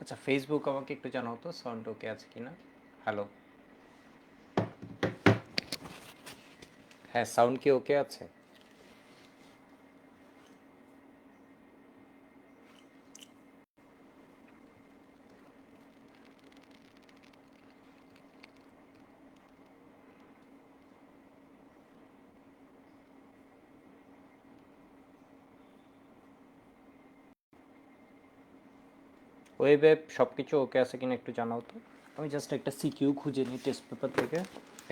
আচ্ছা, ফেসবুক আমাকে একটু জানাও তো সাউন্ড ওকে আছে কিনা। হ্যালো। হ্যাঁ, সাউন্ড কি ওকে আছে? ওয়েবে সব কিছু ওকে আছে কিনা একটু জানাও তো। আমি জাস্ট একটা সিকিউ খুঁজে নিই টেস্ট পেপার থেকে।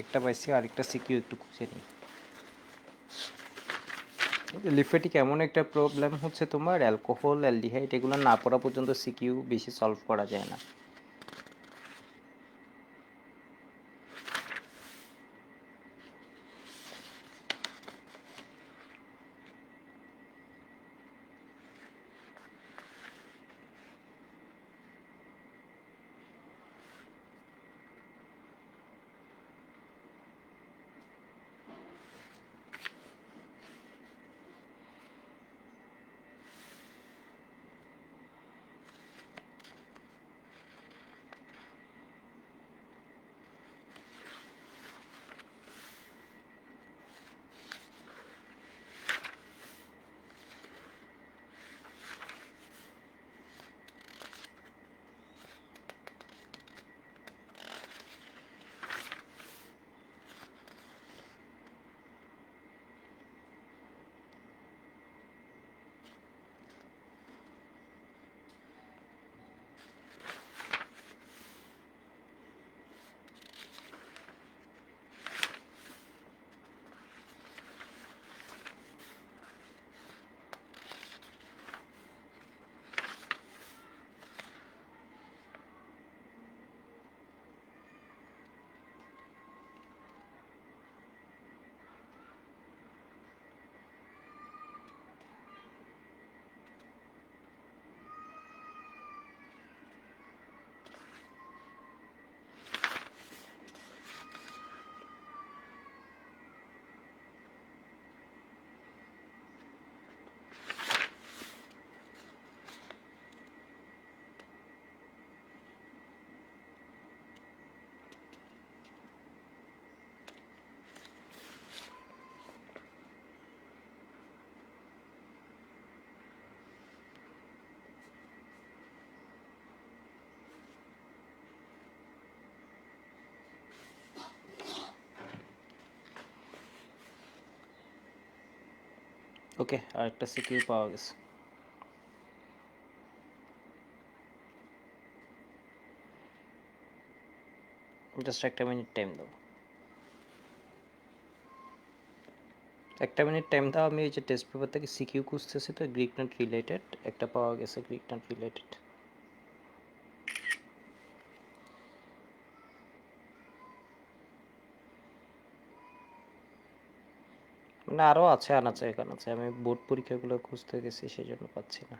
একটা পাইছি, আরেকটা সিকিউ একটু খুঁজে নিই। লিফেটিক এমন একটা প্রবলেম হচ্ছে তোমার, অ্যালকোহল অ্যালডিহাইড এগুলো না পড়া পর্যন্ত সিকিউ বেশি সলভ করা যায় না। ওকে, আরেকটা সিকিউ পাওয়া গেছে। জাস্ট একটা মিনিট টাইম দাও, একটা মিনিট টাইম দাও। আমি এই যে টেস্ট পেপার থেকে সিকিউ খুঁজতেছি, তো গ্রিক নাট রিলেটেড একটা পাওয়া গেছে, গ্রিক নাট রিলেটেড। মানে আরও আছে, আনাচে কানাচে, আমি বোর্ড পরীক্ষাগুলো খুঁজতে গেছি সেই জন্য পাচ্ছি না।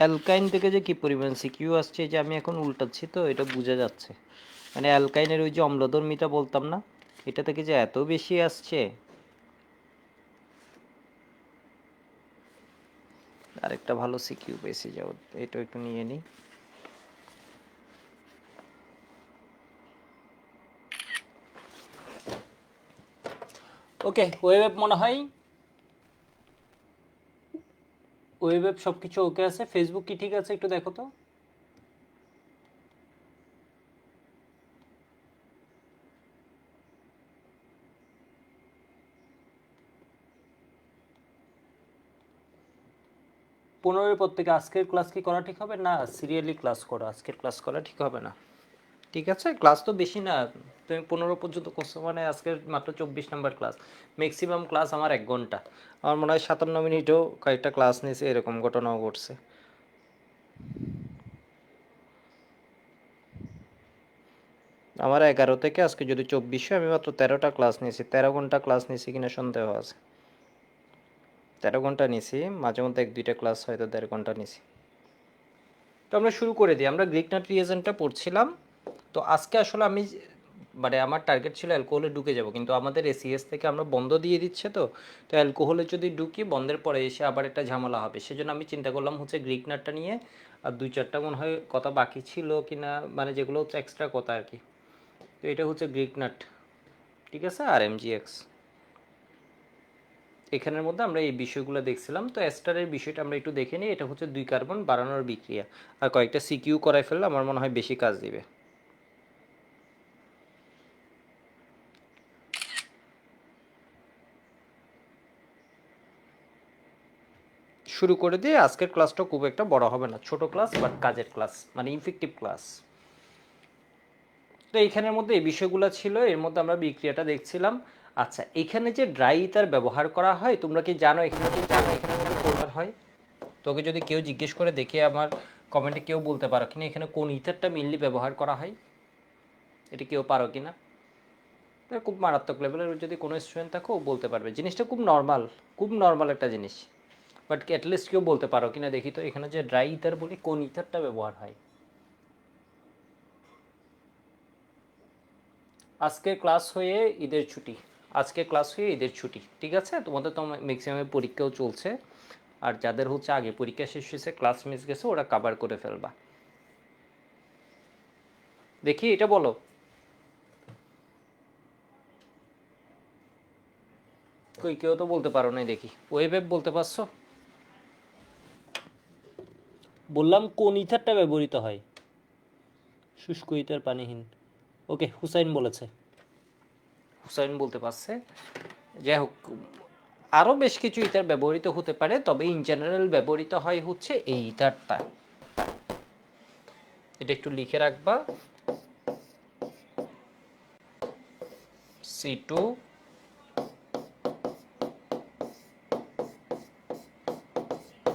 অ্যালকাইন থেকে যে কি পরিমাণ সিকিউ আসছে, যে আমি এখন উল্টাচ্ছি তো এটা বোঝা যাচ্ছে। মানে অ্যালকাইনের ওই যে অম্লধর্মীটা বলতাম না, এটা থেকে যে এত বেশি আসছে। আরেকটা ভালো সিকিউ পেয়েছি, যাও এটা একটু নিয়ে নিই। ওকে, ওয়েব মনে হয় ওয়েব সব কিছু ওকে আছে। ফেসবুক কি ঠিক আছে একটু দেখো তো। 15-এর পর থেকে আজকের ক্লাস কি করা ঠিক হবে না? সিরিয়ালি ক্লাস করো, আজকের ক্লাস করা ঠিক হবে না। ঠিক আছে, ক্লাস তো বেশি না। তুমি 15 পর্যন্ত করছো মানে আজকের মাত্র 24 নাম্বার ক্লাস। ম্যাক্সিমাম ক্লাস আমার 1 ঘন্টা। আমার মনে হয় 57 মিনিটও কয়েকটা ক্লাস নিয়েছে, এরকম ঘটনাও ঘটছে। আমার 11 থেকে আজকে যদি 24 হয়, আমি মাত্র 13টা ক্লাস নিয়েছি। 13 ঘন্টা ক্লাস নিয়েছি কিনা সন্দেহ আছে। 13 ঘন্টা নিয়েছি, মাঝে মধ্যে 1-2টা ক্লাস হয়তো 1.5 ঘন্টা নিয়েছি। তো আমরা শুরু করে দিই। আমরা গ্রিক নাট রিয়েজেন্টটা পড়ছিলাম। তো আজকে আসলে আমি মানে আমার টার্গেট ছিল অ্যালকোহলে ঢুকে যাব, কিন্তু আমাদের এসিএস থেকে আমরা বন্ধ দিয়ে দিচ্ছে। তো তো অ্যালকোহলে যদি ঢুকি, বন্ধের পরে এসে আবার একটা ঝামেলা হবে। সেজন্য আমি চিন্তা করলাম হচ্ছে গ্রিক নাটটা নিয়ে, আর 2-4টা মনে হয় কথা বাকি ছিল কিনা, মানে যেগুলো হচ্ছে এক্সট্রা কথা আর কি। তো এটা হচ্ছে গ্রিক নাট, ঠিক আছে, আর এমজিএক্স। এখানের মধ্যে আমরা এই বিষয়গুলো দেখছিলাম। তো এস্টারের বিষয়টা আমরা একটু দেখে নিই। এটা হচ্ছে 2 কার্বন বাড়ানোর বিক্রিয়া, আর কয়েকটা সিকিউ করাই ফেললে আমার মনে হয় বেশি কাজ দিবে। শুরু করে দিয়ে, আজকের ক্লাসটা খুব একটা বড় হবে না, ছোট ক্লাস বাট কাজের ক্লাস, মানে ইফেক্টিভ ক্লাস। তো এইখানের মধ্যে এই বিষয়গুলো ছিল, এর মধ্যে আমরা বিক্রিয়াটা দেখছিলাম। আচ্ছা, এখানে যে ড্রাই ইথার ব্যবহার করা হয়, তোমরা কি জানো এখানে কি ব্যবহার হয়? তোকে যদি কেউ জিজ্ঞেস করে, দেখে আমার কমেন্টে কেউ বলতে পারো কিনা এখানে কোন ইথারটা মেইনলি ব্যবহার করা হয়? এটা কেউ পারো কিনা? খুব মারাত্মক লেভেলের যদি কোনো স্টুডেন্ট থাকো, বলতে পারবে। জিনিসটা খুব নর্মাল একটা জিনিস, বাট অ্যাটলিস্ট কেউ বলতে পারো কিনা দেখি তো, এখানে যে ড্রাই ইথার বলি, কোন ইথারটা ব্যবহার হয়? আজকে ক্লাস হয়ে ঈদের ছুটি, ঠিক আছে। তোমাদের তো ম্যাক্সিমামের পরীক্ষাও চলছে, আর যাদের হচ্ছে আগে পরীক্ষা শেষ হয়েছে, ক্লাস মিস গেছে, ওরা কভার করে ফেলবা। দেখি এটা বলো, কই কেউ তো বলতে পারো নাই দেখি। ওয়েব বলতে পারছো? বললাম কোন ইথারটা ব্যবহৃত হয়? শুষ্ক ইথার, পানিহীন। ওকে, হুসাইন বলেছে, হুসাইন বলতে পারছে। যাই হোক, আরও বেশ কিছু ইথার ব্যবহৃত হতে পারে, তবে ইন জেনারেল ব্যবহৃত হয় হচ্ছে এই ইথারটা। এটা একটু লিখে রাখবা, C2,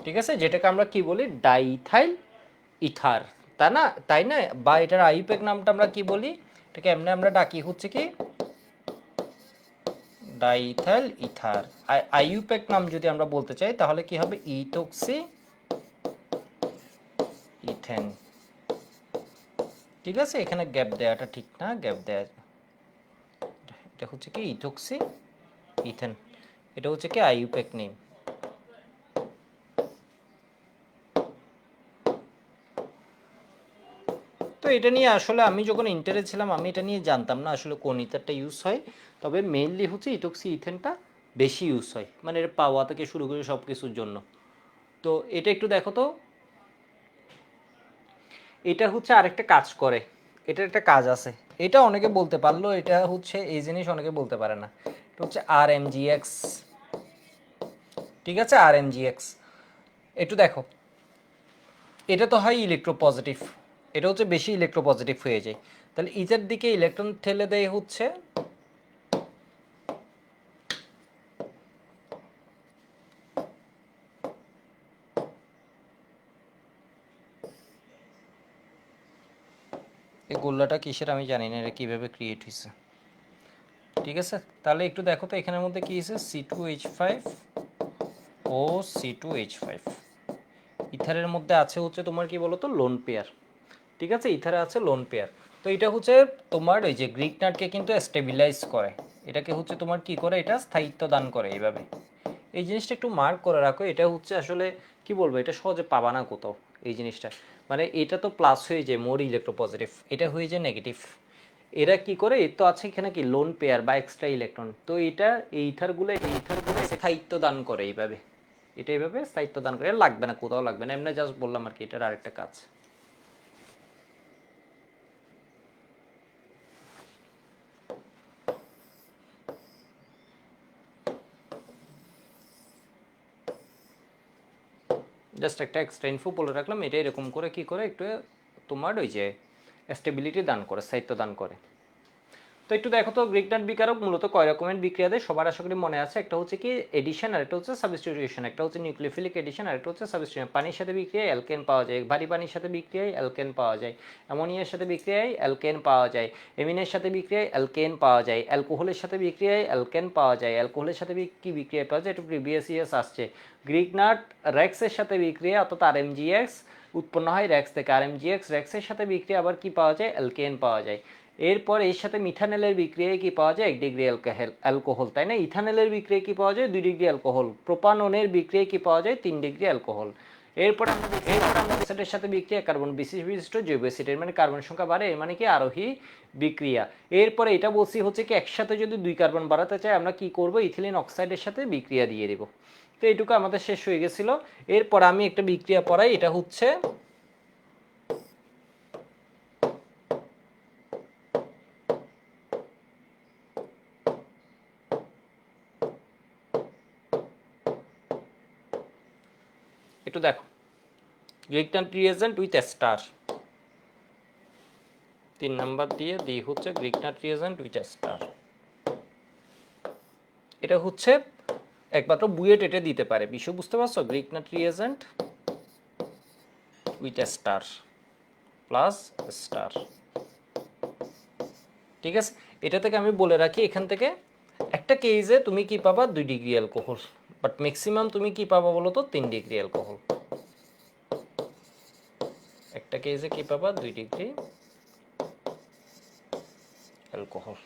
ঠিক আছে, যেটাকে আমরা কি বলি, ডাইথাইল ইথার, তাই না? বা এটার আইইউপ্যাক নামটা আমরা কি বলি? এটাকে এমনি আমরা ডাকি হচ্ছে কি, ডাইথাইল ইথার। আইইউপ্যাক নাম যদি আমরা বলতে চাই, তাহলে কি হবে, ইথোক্সি ইথেন। ঠিক আছে, এখানে গ্যাপ দেওয়াটা ঠিক না, গ্যাপ দেয়া, এটা হচ্ছে কি ইথোক্সি ইথেন, এটা হচ্ছে কি আইইউপ্যাক নেম। তো এটা নিয়ে আসলে আমি যখন ইন্টারে ছিলাম, আমি এটা নিয়ে জানতাম না আসলে কোন ইথারটা ইউজ হয়। তবে মেইনলি হচ্ছে ইথোক্সি ইথেনটা বেশি ইউজ হয়, মানে এর পাওয়া থেকে শুরু করে সব কিছুর জন্য। তো এটা একটু দেখো তো, এটা হচ্ছে আরেকটা কাজ করে, এটার একটা কাজ আছে। এটা অনেকে বলতে পারলো, এটা হচ্ছে এই জিনিস অনেকে বলতে পারে না। এটা হচ্ছে RMGX, ঠিক আছে, RMGX। একটু দেখো, এটা তো হয় ইলেকট্রোপজিটিভ, এটা হচ্ছে বেশি ইলেকট্রোপজিটিভ হয়ে যায়, তাহলে ইজের দিকে ইলেকট্রন ঠেলে দেয় হচ্ছে এই গোল্লাটা কিসের আমি জানি না, এটা কীভাবে ক্রিয়েট হয়েছে। ঠিক আছে, তাহলে একটু দেখো তো এখানের মধ্যে কী হয়েছে, C2H5 ও C2H5। ইথারের মধ্যে আছে হচ্ছে তোমার কি বলো তো, লোন পেয়ার। ঠিক আছে, ইথারে আছে লোন পেয়ার। তো এটা হচ্ছে তোমার ওই যে গ্রিক নাটকে কিন্তু স্টেবিলাইজ করে, এটাকে হচ্ছে তোমার কি করে, এটা স্থায়িত্ব দান করে এইভাবে। এই জিনিসটা একটু মার্ক করে রাখো, এটা হচ্ছে আসলে কি বলবো, এটা সহজে পাবা না কোথাও এই জিনিসটা। মানে এটা তো প্লাস হয়ে যায়, মোর ইলেকট্রোপজিটিভ, এটা হয়ে যায় নেগেটিভ। এরা কি করে, এর তো আছে এখানে কি লোন পেয়ার বা এক্সট্রা ইলেকট্রন, তো এটা এই ইথারগুলো স্থায়িত্ব দান করে এইভাবে, এটা এইভাবে স্থায়িত্ব দান করে, লাগবে না কোথাও, লাগবে না, এমনি জাস্ট বললাম আর কি, এটার আরেকটা কাজ। জাস্ট একটা এক্সট্রা ইনফো বলে রাখলাম, এটা এরকম করে কি করে একটু তোমার ওই যে স্টেবিলিটি দান করে, স্থায়িত্ব দান করে। তো একটু দেখো তো গ্রিগনাট বিকারক মূলত কয় রকমের বিক্রিয়া দেয় সবার আশা করি মনে আছে। একটা হচ্ছে কি এডিশন, আর একটা হচ্ছে সাবস্টিটিউশন। একটা হচ্ছে নিউক্লিওফিলিক এডিশন, আর একটা হচ্ছে সাবস্টিটিউশন। পানির সাথে বিক্রিয়ায় অ্যালকেন পাওয়া যায়, ভারী পানির সাথে বিক্রিয়ায় অ্যালকেন পাওয়া যায়, অ্যামোনিয়ার সাথে বিক্রিয়ায় অ্যালকেন পাওয়া যায়, এমিনের সাথে বিক্রিয়ায় অ্যালকেন পাওয়া যায়, অ্যালকোহলের সাথে বিক্রিয়ায় অ্যালকেন পাওয়া যায়। অ্যালকোহলের সাথে কি বিক্রিয়া পাওয়া যায়, একটু প্রিভিয়াস ইয়ার্স আসছে। গ্রিগনাট রেক্সের সাথে বিক্রিয়া অর্থাৎ আরএমজিএক্স উৎপন্ন হয় রেক্স থেকে। আরএমজিএক্স রেক্সের সাথে বিক্রিয়া আবার কি পাওয়া যায়, অ্যালকেন পাওয়া যায়। এরপর এর সাথে মিথানলের বিক্রিয়ায় কি পাওয়া যায়, 1 ডিগ্রি অ্যালকোহল, তাই না। ইথানলের বিক্রিয়ায় কি পাওয়া যায়, 2 ডিগ্রি অ্যালকোহল। প্রোপাননের বিক্রিয়ায় কি পাওয়া যায়, 3 ডিগ্রি অ্যালকোহল। এরপর আমরা অ্যাসিডের সাথে বিক্রিয়া কার্বন বিশিষ্ট জৈব অ্যাসিড, এর মানে কার্বন সংখ্যা বাড়ে, এর মানে কি আরোহী বিক্রিয়া। এরপরে এটা বলছি হচ্ছে কি একসাথে যদি 2 কার্বন বাড়াতে চাই আমরা কি করব, ইথিলিন অক্সাইডের সাথে বিক্রিয়া দিয়ে দেব। তো এইটুকু আমাদের শেষ হয়ে গেছিল। এরপর আমি একটা বিক্রিয়া পড়াই, এটা হচ্ছে একটু দেখো, Grignard reagent with star, 3 number দিয়ে দিই হচ্ছে গ্রিগনাট রিয়েজেন্ট উইথ স্টার। এটা হচ্ছে একমাত্র বুয়েট এটা দিতে পারে, বিষয় বুঝতে পারছো। Grignard reagent with star plus star, ঠিক আছে। এটা থেকে আমি বলে রাখি, এখান থেকে একটা কেজে তুমি কি পাবা, 2 ডিগ্রি অ্যালকোহল, বাট ম্যাক্সিমাম তুমি কি পাবা বলো তো, 3 ডিগ্রি অ্যালকোহল। একটা কেজে কি পাবা, 2 ডিগ্রি অ্যালকোহল,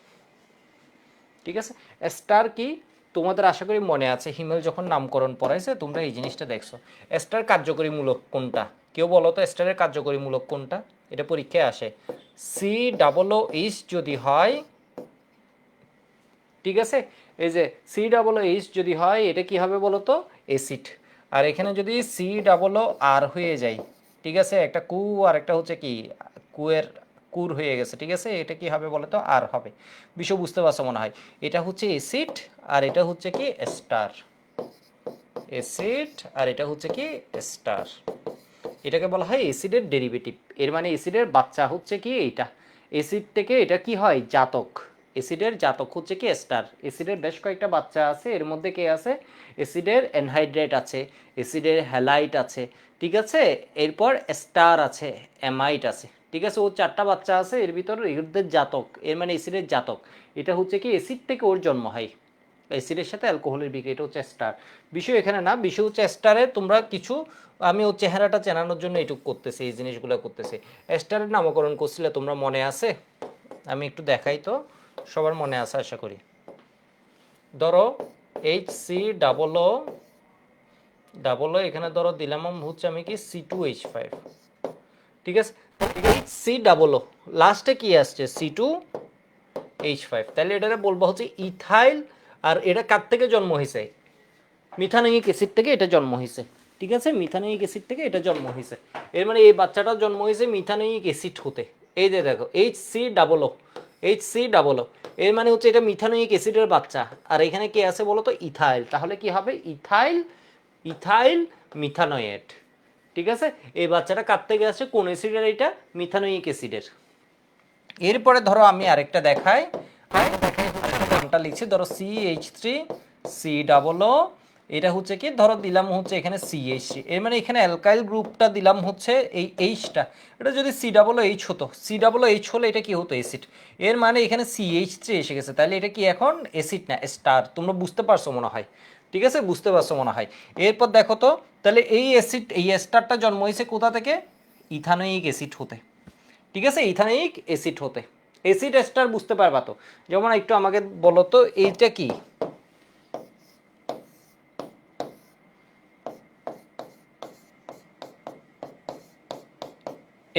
ঠিক আছে। স্টার কি তোমাদের আশা করি মনে আছে, হিমেল যখন নামকরণ পড়াইছে তোমরা এই জিনিসটা দেখছো। স্টার কার্যকরীমূলক কোনটা, কেউ বলো তো স্টারের কার্যকরীমূলক কোনটা, এটা পরীক্ষায় আসে। COOH যদি হয়, ঠিক আছে, এই যে COOH যদি হয় এটা কি হবে বলো তো, অ্যাসিড। আর এখানে যদি COR হয়ে যায়, ঠিক আছে, একটা কু আর একটা হচ্ছে কি কুয়ের কুর হয়ে গেছে, ঠিক আছে, এটা কি হবে বলো তো, আর হবে। বিষয় বুঝতে পারছো মনে হয়। এটা হচ্ছে অ্যাসিড আর এটা হচ্ছে কি স্টার, অ্যাসিড আর এটা হচ্ছে কি স্টার। এটাকে বলা হয় অ্যাসিডের ডেরিভেটিভ, এর মানে অ্যাসিডের বাচ্চা হচ্ছে কি এইটা। অ্যাসিড থেকে এটা কি হয়, জাতক। অ্যাসিডের জাতক হচ্ছে কি স্টার। অ্যাসিডের বেশ কয়েকটা বাচ্চা আছে, এর মধ্যে কে আছে, অ্যাসিডের অ্যানহাইড্রেট আছে, অ্যাসিডের হ্যালাইট আছে, ঠিক আছে। এরপর স্টার আছে, অ্যামাইট আছে, ঠিক আছে। ও 4টা বাচ্চা আছে, এর ভিতর এদের জাতক, এর মানে অ্যাসিডের জাতক। এটা হচ্ছে কি অ্যাসিড থেকে ওর জন্ম হয়, অ্যাসিডের সাথে অ্যালকোহলের বিক্রিয়া, এটা হচ্ছে স্টার। বিষয় এখানে না, বিষয় হচ্ছে স্টারে তোমরা কিছু, আমি ওর চেহারাটা চেনানোর জন্য এইটুকু করতেছি, এই জিনিসগুলো করতেছি। স্টারের নামকরণ করছিলে তোমরা মনে আছে, আমি একটু দেখাই তো, সবার মনে আছে আশা করি। ধরো HC ডাবল ও এখানে ধরো দিলাম হচ্ছে আমি কি C2H5, ঠিক আছে। HC লাস্টে কি আসছে, C2H5, তাহলে এটাকে বলবো হচ্ছে ইথাইল। আর এটা কার থেকে জন্ম হয়েছে, মিথানোয়িক অ্যাসিড থেকে এটা জন্ম হয়েছে, ঠিক আছে। মিথানোয়িক অ্যাসিড থেকে এটা জন্ম হয়েছে, এর মানে এই বাচ্চাটা জন্ম হয়েছে মিথানোয়িক অ্যাসিড হতে। এই যে দেখো HC, এর মানে হচ্ছে এটা মিথানোয়িক অ্যাসিডের বাচ্চা। আর এখানে কি আছে বলো তো, ইথাইল, তাহলে কি হবে, ইথাইল মিথানোয়েট, ঠিক আছে। এই বাচ্চাটা কার থেকে আসছে, কোন অ্যাসিডের, এটা মিথানোয়িক অ্যাসিডের। এরপরে ধরো আমি আরেকটা দেখাই, নামটা লিখছি, ধরো CH3COO, এটা হচ্ছে কি, ধরো দিলাম হচ্ছে এখানে CH, এর মানে এখানে অ্যালকাইল গ্রুপটা দিলাম হচ্ছে এই এইচটা। এটা যদি COOH হতো, COOH হলে এটা কি হতো, অ্যাসিড। এর মানে এখানে CH3 এসে গেছে, তাহলে এটা কি এখন অ্যাসিড না স্টার, তোমরা বুঝতে পারছো মনে হয়, ঠিক আছে, বুঝতে পারছো মনে হয়। এরপর দেখো তো, তাহলে এই অ্যাসিড, এই স্টারটা জন্ম হয়েছে কোথা থেকে, ইথানোয়িক অ্যাসিড হতে, ঠিক আছে, ইথানোয়িক অ্যাসিড হতে। অ্যাসিড এস্টার বুঝতে পারবা তো, যেমন একটু আমাকে বলো তো এইটা কি,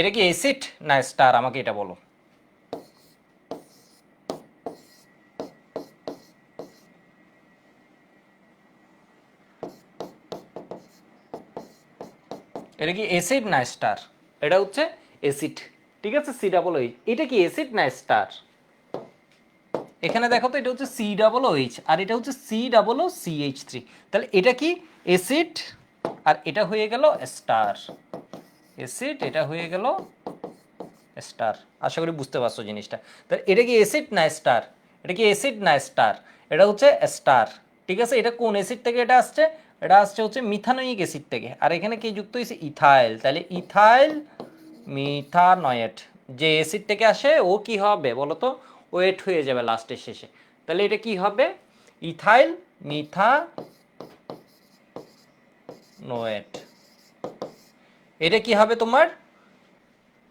এটা কি অ্যাসিড না স্টার, আমাকে এটা বলো। এটা কি অ্যাসিড না স্টার, এটা হচ্ছে অ্যাসিড, ঠিক আছে। COOH, এটা কি অ্যাসিড না স্টার, এখানে দেখো তো, এটা হচ্ছে COOH আর এটা হচ্ছে COOCH3, তাহলে এটা কি অ্যাসিড আর এটা হয়ে গেল স্টার, অ্যাসিড এটা হয়ে গেল স্টার। আশা করি বুঝতে পারছো জিনিসটা। তাহলে এটা কি অ্যাসিড না স্টার? এটা কি অ্যাসিড না স্টার? এটা হচ্ছে স্টার। ঠিক আছে, এটা কোন অ্যাসিড থেকে এটা আসছে? এটা আসছে হচ্ছে মিথানোয়িক অ্যাসিড থেকে। আর এখানে কি যুক্ত হয়েছে? ইথাইল। তাহলে ইথাইল মিথানয়েট যে অ্যাসিড থেকে আসে ও কি হবে বলো তো? ওয়েট হয়ে যাবে লাস্টের শেষে। তাহলে এটা কি হবে? ইথাইল মিথানোয়েট। এটা কি হবে তোমার?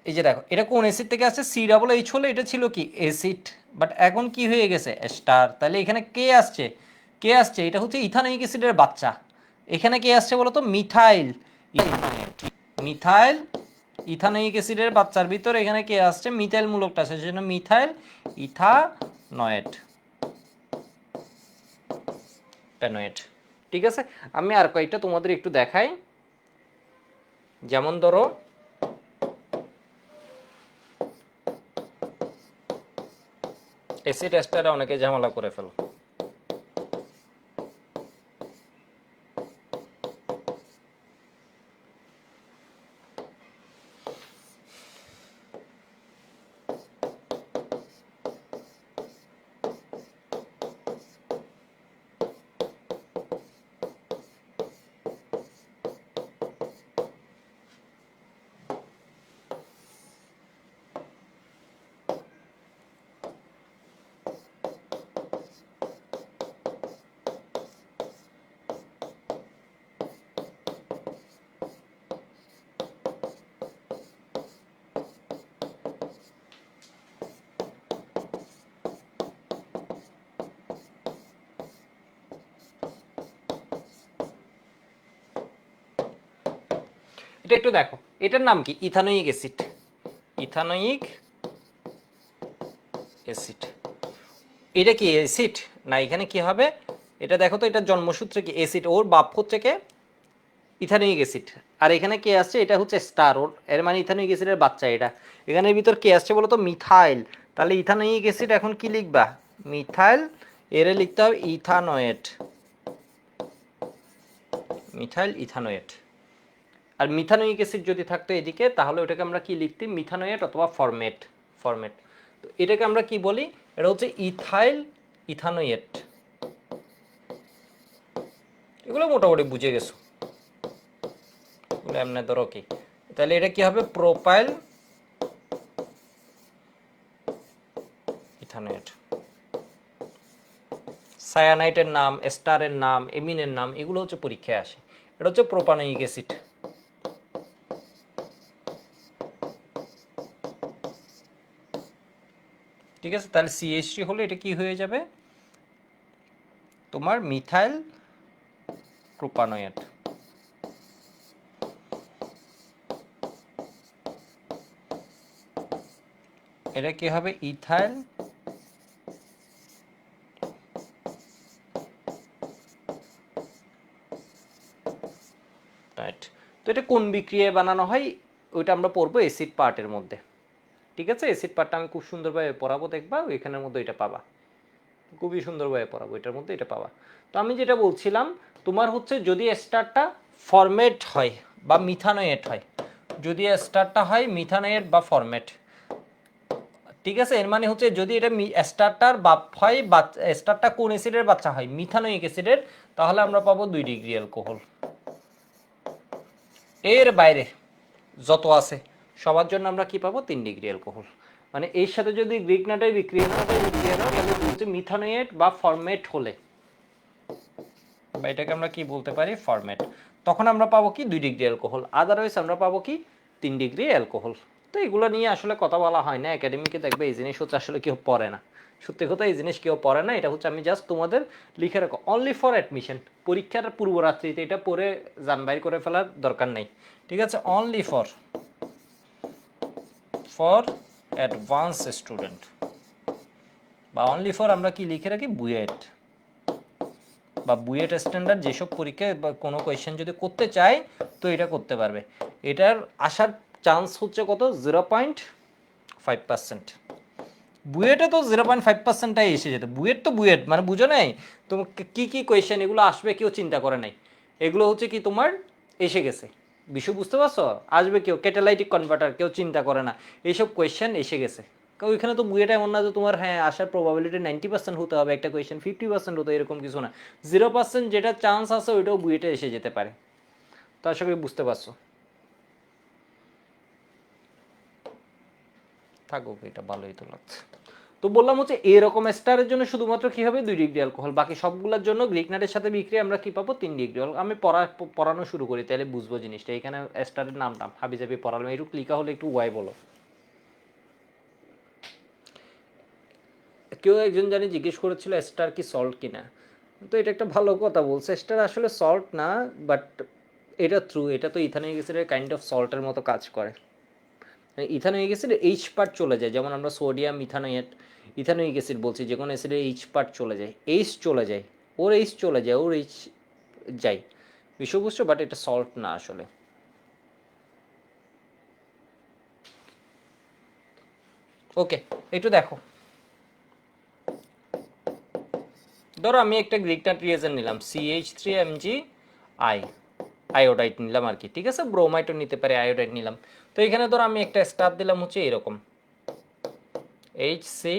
এই যে দেখো, এটা কোন অ্যাসিড থেকে আসছে? COOH হলে এটা ছিল কি অ্যাসিড, বাট এখন কি হয়ে গেছে? স্টার। তাহলে এখানে কে আসছে? কে আসছে? এটা হচ্ছে ইথানোয়িক অ্যাসিডের বাচ্চা। এখানে কে আসছে বলো তো? মিথাইল। মিথাইল ইথানোয়িক অ্যাসিডের বাচ্চার ভিতরে এখানে কে আসছে? মিথাইল মূলকটা আসছে, সেজন্য মিথাইল ইথানয়েট প্যানোয়েট। ঠিক আছে, আমি আর কয়েকটা তোমাদের একটু দেখাই। যেমন ধরো অ্যাসিড এস্টারে অনেকে ঝামেলা করে ফেলো। এটা একটু দেখো, এটার নাম কি? Ethanoic acid. Ethanoic acid. এটা কি অ্যাসিড না? এখানে কি হবে? এটা দেখো তো, এটা জন্মসূত্রে কি অ্যাসিড, ওর বাপ হচ্ছে কে? Ethanoic acid. আর এখানে কে আসছে? এটা হচ্ছে স্টার, ওর এর মানে ইথানোয়িক অ্যাসিডের বাচ্চা এটা। এখানের ভিতর কে আসছে বলো তো? মিথাইল। তাহলে ইথানোয়িক অ্যাসিড এখন কি লিখবা? মিথাইল। এর লিখতে হবে ইথানোয়েট। Methyl ethanoate. আর মিথানোয়িক অ্যাসিড যদি থাকতো এদিকে, তাহলে ওটাকে আমরা কি লিখতাম? মিথানোয়েট অথবা ফরমেট। ফরমেট। তো এটাকে আমরা কি বলি? এটা হচ্ছে ইথাইল ইথানোয়েট। এগুলো মোটামুটি বুঝে গেছো। এগুলো এমনি ধরো কি, তাহলে এটা কি হবে? Propyl ethanoate. সায়ানাইটের নাম, স্টারের নাম, এমিনের নাম, এগুলো হচ্ছে পরীক্ষায় আসে। এটা হচ্ছে প্রোপানোয়িক অ্যাসিড। ঠিক আছে, তাহলে CH3 হলে এটা কি হয়ে যাবে? তোমার মিথাইল প্রোপানোয়েট। এটা কি হবে? Ethyl right. তো এটা কোন বিক্রিয়ায় বানানো হয় ওইটা আমরা পড়বো অ্যাসিড পার্টের মধ্যে। ঠিক আছে, অ্যাসিড পার্টটা আমি খুব সুন্দরভাবে পড়াবো, দেখবা ওইখানের মধ্যে এটা পাবা। খুবই সুন্দরভাবে পড়াবো, এটার মধ্যে এটা পাবা। তো আমি যেটা বলছিলাম, তোমার হচ্ছে যদি স্টারটা ফরমেট হয় বা মিথানোয়েট হয়, যদি স্টারটা হয় মিথানোয়েট বা ফরমেট, ঠিক আছে, এর মানে হচ্ছে যদি এটা স্টারটার বাপ হয় বা স্টারটা কোন অ্যাসিডের বাচ্চা হয়? মিথানোয়িক অ্যাসিডের, তাহলে আমরা পাবো 2 ডিগ্রি অ্যালকোহল। এর বাইরে যত আছে সবার জন্য আমরা কি পাবো? 3 ডিগ্রি অ্যালকোহল। মানে এর সাথে যদি গ্রিক নাটের বিক্রিয়া তাহলে হচ্ছে মিথানোয়েট বা ফরমেট হলে, বা এটাকে আমরা কি বলতে পারি? ফরমেট। তখন আমরা পাবো কি? 2 ডিগ্রি অ্যালকোহল। আদারওয়াইজ আমরা পাবো কি? 3 ডিগ্রি অ্যালকোহল। তো এগুলো নিয়ে আসলে কথা বলা হয় না একাডেমিকে, দেখবে এই জিনিস হচ্ছে আসলে কেউ পড়ে না। সত্যি কথা, এই জিনিস কেউ পড়ে না। এটা হচ্ছে আমি জাস্ট তোমাদের লিখে রাখো অনলি ফর অ্যাডমিশন। পরীক্ষার পূর্ব রাত্রিতে এটা পড়ে জান বাইর করে ফেলার দরকার নেই। ঠিক আছে, only for for advance student, বা অনলি ফর আমরা কি লিখে রাখি? বুয়েট বা বুয়েট স্ট্যান্ডার্ড যেসব পরীক্ষায় বা কোনো কোয়েশ্চেন যদি করতে চায় তো এটা করতে পারবে। এটার আসার চান্স হচ্ছে কত? 0.5%। বুয়েটে তো 0.5%টাই এসে যেত। বুয়েট তো বুয়েট, মানে বুঝো নাই তোমার কি কি কোয়েশ্চেন এগুলো আসবে কেউ চিন্তা করে নাই। এগুলো হচ্ছে কি তোমার এসে গেছে। বিষয় বুঝতে পারছো? আসবে কেউ ক্যাটালাইটিক কনভার্টার, কেউ চিন্তা করে না, এইসব কোয়েশ্চেন এসে গেছে। কারণ ওইখানে তো বুয়েটা এমন না যে তোমার হ্যাঁ আসার প্রবাবিলিটি 90% হতে হবে, একটা কোয়েশ্চেন 50% হতো, এরকম কিছু না। 0% যেটা চান্স আছে ওইটাও বুয়েটে এসে যেতে পারে। তো আশা করি বুঝতে পারছো। থাকুক, এটা ভালোই তো লাগছে। তো বললাম হচ্ছে এরকম স্টারের জন্য শুধুমাত্র কি হবে 2 ডিগ্রি অ্যালকোহল, বাকি সবগুলোর জন্য গ্রিকনাটের সাথে বিক্রিয়া আমরা কি পাবো 3 ডিগ্রি অ্যালকোহল। আমি পড়ানো শুরু করি, তাহলে বুঝবো জিনিসটা। এখানে স্টারের নামটা হাবিজাবি পড়ালাম, একটু ক্লিকা হলে একটু ওয়াই বলো। কেউ একজন জানি জিজ্ঞেস করেছিল স্টার কি সল্ট কিনা, তো এটা একটা ভালো কথা বলছে। স্টার আসলে সল্ট না, বাট এটা ট্রু, এটা তো ইথানোয়িক অ্যাসিডের কাইন্ড অফ সল্টের মতো কাজ করে। ইথানোয়িক অ্যাসিড এইচ পার্ট চলে যায়, যেমন আমরা সোডিয়াম ইথানোয়িক অ্যাসিড বলছি, যে কোনো অ্যাসিডের এইচ পার্ট চলে যায়, এইচ চলে যায়, ওর এইচ চলে যায়, ওর এইচ যায়, বিষয় বুঝছো? বাট এটা সল্ট না আসলে। ওকে, একটু দেখো, ধরো আমি একটা গ্রিকনাট রিয়েজেন্ট নিলাম CH3Mg আই, আয়োডাইড নিলাম আর কি, ঠিক আছে, ব্রোমাইটও নিতে পারে, আয়োডাইড নিলাম। তো এখানে ধরো আমি একটা স্টার দিলাম হচ্ছে এরকম HCO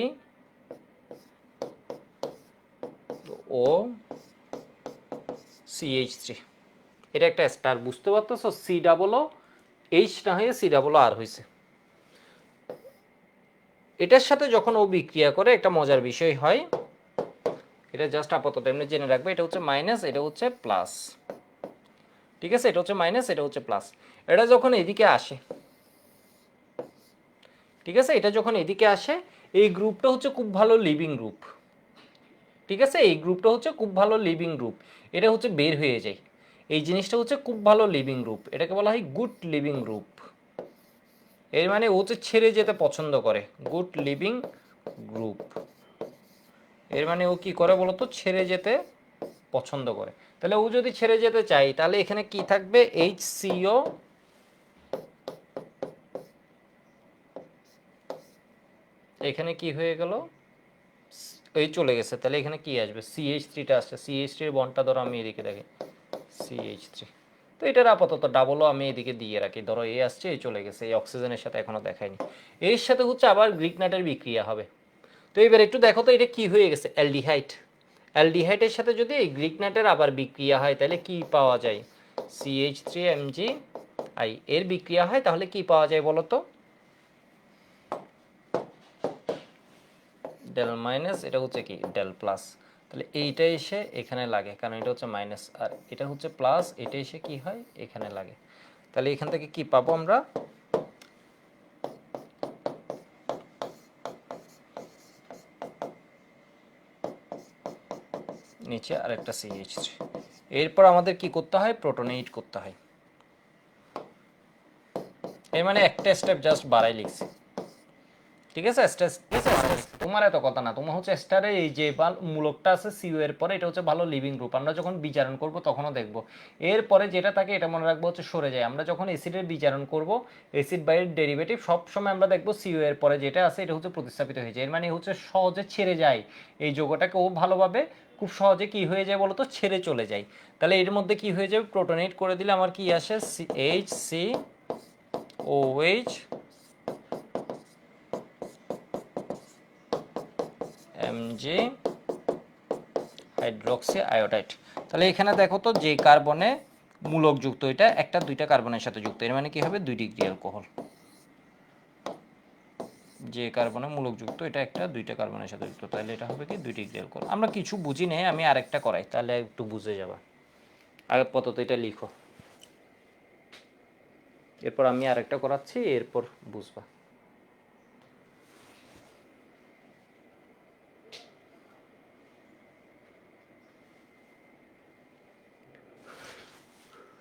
CH3, এটা একটা স্টার, বুঝতে পারতেছো? সি ডাবল ও এইচ না হয়ে সি ডাবল আর হয়েছে। এটার সাথে যখন ও বিক্রিয়া করে একটা মজার বিষয় হয়, এটা জাস্ট আপাতত এমনি জেনে রাখবে, এটা হচ্ছে মাইনাস, এটা হচ্ছে প্লাস, ঠিক আছে, এটা হচ্ছে মাইনাস, এটা হচ্ছে প্লাস। এটা যখন এদিকে আসে, ঠিক আছে, এটা যখন এদিকে আসে, এই গ্রুপটা হচ্ছে খুব ভালো লিভিং গ্রুপ, ঠিক আছে, এই গ্রুপটা হচ্ছে খুব ভালো লিভিং গ্রুপ, এটা হচ্ছে বের হয়ে যায়, এই জিনিসটা হচ্ছে খুব ভালো লিভিং গ্রুপ, এটাকে বলা হয় গুড লিভিং গ্রুপ। এর মানে ও হচ্ছে ছেড়ে যেতে পছন্দ করে, গুড লিভিং গ্রুপ। এর মানে ও কি করে বলতো, ছেড়ে যেতে পছন্দ করে। তাহলে ও যদি ছেড়ে যেতে চায়, তাহলে এখানে কি থাকবে, HCO, এখানে কি হয়ে গেল, এই চলে গেছে, তাহলে এখানে কি আসবে, CH3টা আসছে, CH3 এর বন্ডটা ধরো আমি এদিকে দেখি CH3, তো এটার আপাতত ডাবলও আমি এদিকে দিয়ে রাখি, ধরো এ আসছে, এই চলে গেছে, এই অক্সিজেনের সাথে এখনো দেখায়নি, এর সাথে হচ্ছে আবার গ্রিকনাটের বিক্রিয়া হবে। তো এবার একটু দেখো তো এটা কি হয়ে গেছে, অ্যালডিহাইড, অ্যালডিহাইডের সাথে যদি এই গ্রিকনাটের আবার বিক্রিয়া হয়, তাহলে কি পাওয়া যায়, CH3Mg এর বিক্রিয়া হয়, তাহলে কি পাওয়া যায় বলো তো, ডেল মাইনাস, এটা হচ্ছে কি ডেল প্লাস। তাহলে এইটা এসে এখানে লাগে, কারণ এটা হচ্ছে মাইনাস, আর এটা হচ্ছে প্লাস, এটা এসে কি হয় এখানে লাগে। তাহলে এখান থেকে কি পাবো আমরা, নিচে আরেকটা CH3। এরপর আমাদের কি করতে হয়, প্রোটনেট করতে হয়। এর মানে একটা স্টেপ জাস্ট বাড়াই লিখছি, ঠিক আছে, তোমার এত কথা না, তোমার হচ্ছে স্টারে এই যে মূলকটা আছে সিও এর পরে, এটা হচ্ছে ভালো লিভিং গ্রুপ, আমরা যখন বিচারণ করব তখনও দেখব। এরপরে যেটা থাকে এটা মনে রাখবো হচ্ছে সরে যায়, আমরা যখন অ্যাসিডের বিচারণ করব, অ্যাসিড বাই ডেরিভেটিভ সব সময় আমরা দেখব সিও এর পরে যেটা আছে এটা হচ্ছে প্রতিস্থাপিত হয়ে যায়, এর মানে হচ্ছে সহজে ছেড়ে যায়, এই যৌগটাকে ও ভালোভাবে খুব সহজে কি হয়ে যায় বলতো, ছেড়ে চলে যায়। তাহলে এর মধ্যে কি হয়ে যাবে, প্রোটনেট করে দিলে আমার কি আসে, HCOH Mg হাইড্রোক্সি আয়োডাইড। তাহলে এখানে দেখো তো, যে কার্বনে মূলক যুক্ত, এটা একটা দুইটা কার্বনের সাথে যুক্ত, এর মানে কি হবে 2 ডিগ্রি অ্যালকোহল। যে কার্বনে মূলক যুক্ত, এটা একটা দুইটা কার্বনের সাথে যুক্ত, তাহলে এটা হবে কি 2 ডিগ্রি অ্যালকোহল। আমরা কিছু বুঝি নেই, আমি আরেকটা করাই, তাহলে একটু বুঝে যাবা। আগে পদ্ধত এটা লিখো, এরপর আমি আরেকটা করাচ্ছি, এরপর বুঝবা।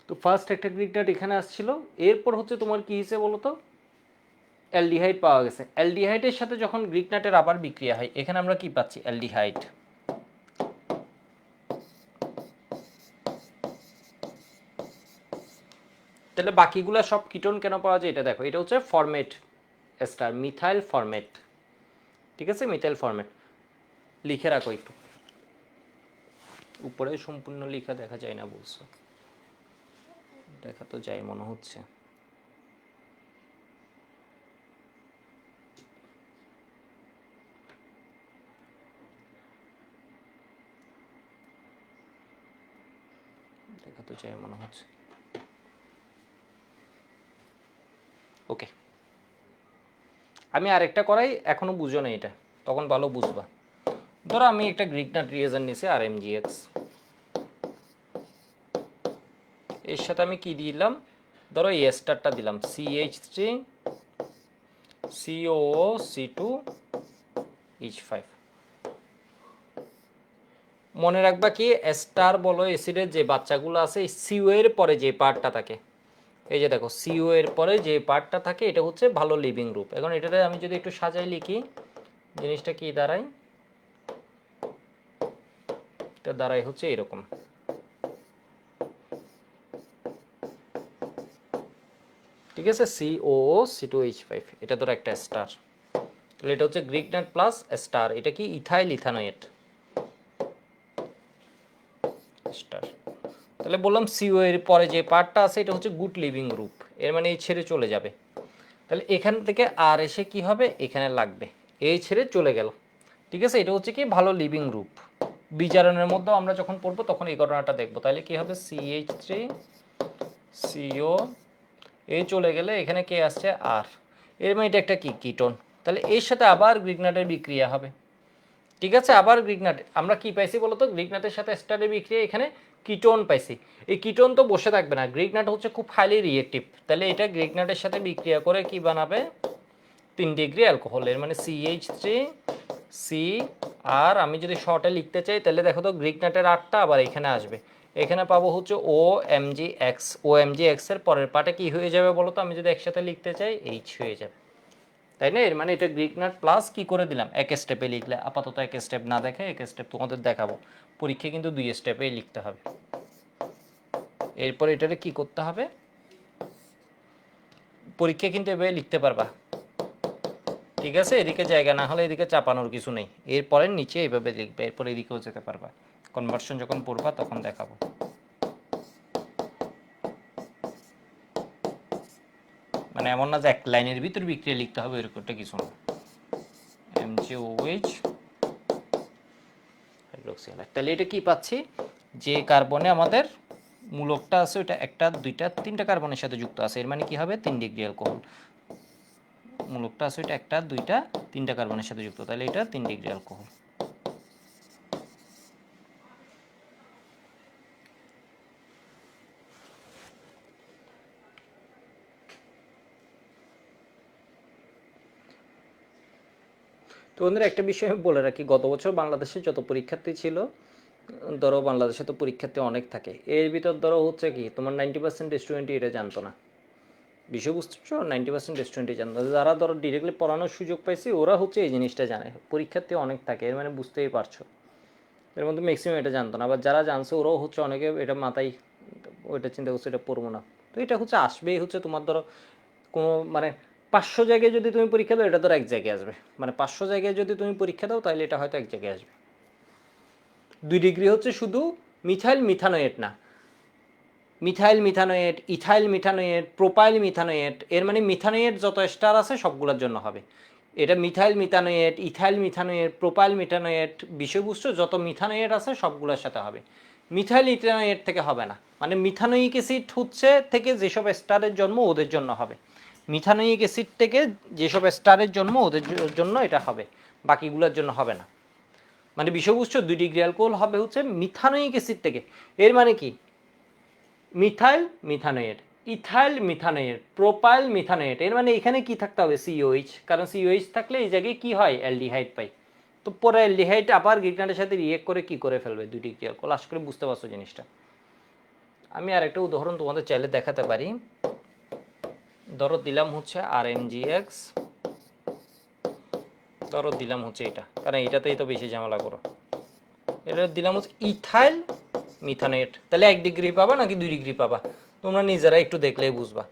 তো ফার্স্ট একটা গ্রিকনাট এখানে আসছিল, এরপর হচ্ছে তোমার কি হিসেবে বলো তো, অ্যালডিহাইড পাওয়া গেছে। অ্যালডিহাইডের সাথে যখন গ্রিকনাটের আবার বিক্রিয়া হয়, এখানে আমরা কি পাচ্ছি, অ্যালডিহাইড। তাহলে বাকিগুলো সব কিটোন কেন পাওয়া যায় এটা দেখো, এটা হচ্ছে ফরমেট এস্টার, মিথাইল ফরমেট, ঠিক আছে, মিথাইল ফরমেট লিখে রাখো একটু, উপরে সম্পূর্ণ লেখা দেখা যায় না বলছো, দেখা তো যায় মনে হচ্ছে। দেখা তো যায় মনে হচ্ছে। ওকে, আমি আরেকটা করাই, এখনো বুঝো না এটা, তখন ভালো বুঝবা। ধরো আমি একটা গ্রিক নাট রিয়েজন নিছি আর এমজিএক্স, এর সাথে আমি কি দিলাম, ধরো এই স্টারটা দিলাম CH3 COO C2 H5। মনে রাখবা কি স্টার বলো অ্যাসিডের যে বাচ্চাগুলো আছে সিও এর পরে যে পার্টটা থাকে, এই যে দেখো সিও এর পরে যে পার্টটা থাকে এটা হচ্ছে ভালো লিভিং গ্রুপ। এখন এটাতে আমি যদি একটু সাজাই লিখি, জিনিসটা কি দাঁড়ায়, এটা দাঁড়ায় হচ্ছে এরকম। ঠিক আছে, COO C2H5, এটা ধরো একটা স্টার, তাহলে এটা হচ্ছে গ্রিক নাট প্লাস স্টার, এটা কি ইথাইল ইথানোয়েট স্টার। তাহলে বললাম সিও এর পরে যে পার্টটা আছে এটা হচ্ছে গুড লিভিং গ্রুপ, এর মানে এই ছেড়ে চলে যাবে। তাহলে এখান থেকে আর এসে কি হবে, এখানে লাগবে, এই ছেড়ে চলে গেল। ঠিক আছে, এটা হচ্ছে কি ভালো লিভিং গ্রুপ। বিজারণের মধ্যে আমরা যখন পড়বো তখন এই ঘটনাটা দেখবো। তাহলে কি হবে, CH3 CO, এই চলে গেলে এখানে কে আসছে আর, এর মানে এটা একটা কি কিটোন, তাহলে এর সাথে আবার গ্রিগনাটের বিক্রিয়া হবে। ঠিক আছে, আবার গ্রিগনাট আমরা কি পাইছি বলতো, গ্রিগনাটের সাথে স্টারের বিক্রিয়া এখানে কিটোন পাইছি। এই কিটোন তো বসে থাকবে না, গ্রিগনাট হচ্ছে খুব হাইলি রিয়েক্টিভ, তাহলে এটা গ্রিগনাটের সাথে বিক্রিয়া করে কি বানাবে, 3 ডিগ্রি অ্যালকোহল, এর মানে CH3 C। আর আমি যদি শর্টে লিখতে চাই তাহলে দেখো তো গ্রিগনাটের 8টা আবার এখানে আসবে, এখানে পাবো হচ্ছে OMgX। OMgX এর পরের পার্টে কি হয়ে যাবে বলো তো, আমি যদি একসাথে লিখতে চাই H হয়ে যাবে, তাই না? এর মানে এটা গ্রিক নাট প্লাস কি করে দিলাম, এক স্টেপে লিখলে, আপাতত এক স্টেপ না দেখে এক স্টেপ তোমাদের দেখাবো, পরীক্ষা কিন্তু 2 স্টেপেই লিখতে হবে। এরপর এটারে কি করতে হবে, পরীক্ষা কিন্তু এভাবে লিখতে পারবা। ঠিক আছে, এদিকে জায়গা না হলে এদিকে চাপানোর কিছু নেই, এরপরে নিচে এইভাবে লিখবে, এরপর এদিকেও যেতে পারবা, কনভার্সন যখন পড়বা তখন দেখাবো। মানে এমন না যে এক লাইনের ভিতর বিক্রিয়া লিখতে হবে, এরকমটা কিছু না। MgOH হাইড্রোক্সিহাইড, তাহলে এটা কি পাচ্ছি, যে কার্বনে আমাদের মূলকটা আছে ওটা 1টা 2টা 3টা কার্বনের সাথে যুক্ত আছে, এর মানে কি হবে 3 ডিগ্রি অ্যালকোহল। মূলকটা আছে ওটা 1টা 2টা 3টা কার্বনের সাথে যুক্ত, তাহলে এটা 3 ডিগ্রি অ্যালকোহল। তো বন্ধুরা একটা বিষয় আমি বলে রাখি, গত বছর বাংলাদেশে যত পরীক্ষার্থী ছিল, ধরো বাংলাদেশে তো পরীক্ষার্থী অনেক থাকে, এর ভিতর ধরো হচ্ছে কি তোমার 90% স্টুডেন্টই এটা জানতো না, বিষয়বস্তু 90% স্টুডেন্টই জানতো। যারা ধরো ডিরেক্টলি পড়ানোর সুযোগ পাইছি ওরা হচ্ছে এই জিনিসটা জানে, পরীক্ষার্থী অনেক থাকে, এর মানে বুঝতেই পারছো, এর মধ্যে ম্যাক্সিমাম এটা জানতো না। আবার যারা জানছে ওরাও হচ্ছে অনেকে এটা মাথায় ওইটা চিন্তা করছে এটা পড়বো না, তো এটা হচ্ছে আসবেই হচ্ছে তোমার ধরো কোনো মানে 500 জায়গায় যদি তুমি পরীক্ষা দাও এটা ধরো এক জায়গায় আসবে, মানে 500 জায়গায় যদি তুমি পরীক্ষা দাও তাহলে এটা হয়তো এক জায়গায় আসবে। 2 ডিগ্রি হচ্ছে শুধু মিথাইল মিথানোয়েট না, মিথাইল মিথানোয়েট, ইথাইল মিথানোয়েট, প্রোপাইল মিথানোয়েট, এর মানে মিথানোয়েট যত স্টার আছে সবগুলোর জন্য হবে এটা। মিথাইল মিথানোয়েট, ইথাইল মিথানোয়েট, প্রোপাইল মিথানোয়েট, বিষয়বস্তু যত মিথানোয়েট আছে সবগুলোর সাথে হবে, মিথাইল ইথানোয়েট থেকে হবে না। মানে মিথানোয়িক অ্যাসিড হচ্ছে থেকে যেসব স্টারের জন্ম ওদের জন্য হবে, মিথানোয়িক অ্যাসিড থেকে যেসব স্টারের জন্ম ওদের জন্য এটা হবে, বাকিগুলোর জন্য হবে না। মানে বিষয়বস্তু 2 ডিগ্রি অ্যালকোহল হবে হচ্ছে মিথানোয়িক অ্যাসিড থেকে, এর মানে কি মিথাইল মিথানোয়েট, ইথাইল মিথানোয়েট, প্রোপাইল মিথানোয়েট, এর মানে এখানে কি থাকতে হবে COH, কারণ COH থাকলে এই জায়গায় কি হয় অ্যালডিহাইড পাই, তো পরে অ্যালডিহাইড আবার গ্রিগনাটের সাথে রিয়েক্ট করে কি করে ফেলবে 2 ডিগ্রি অ্যালকোহল। আশা করি বুঝতে পারছো জিনিসটা। আমি আরেকটা উদাহরণ তোমাদের চাইলে দেখাতে পারি, ধরো দিলাম হচ্ছে RMgX, ধরো দিলাম হচ্ছে এটা, কারণ এটাতেই তো বেশি ঝামেলা করো, এটা দিলাম হচ্ছে ইথাইল মিথানেট, তাহলে 1 ডিগ্রি পাবা নাকি 2 ডিগ্রি পাবা তোমরা নিজেরা একটু দেখলেই বুঝবা।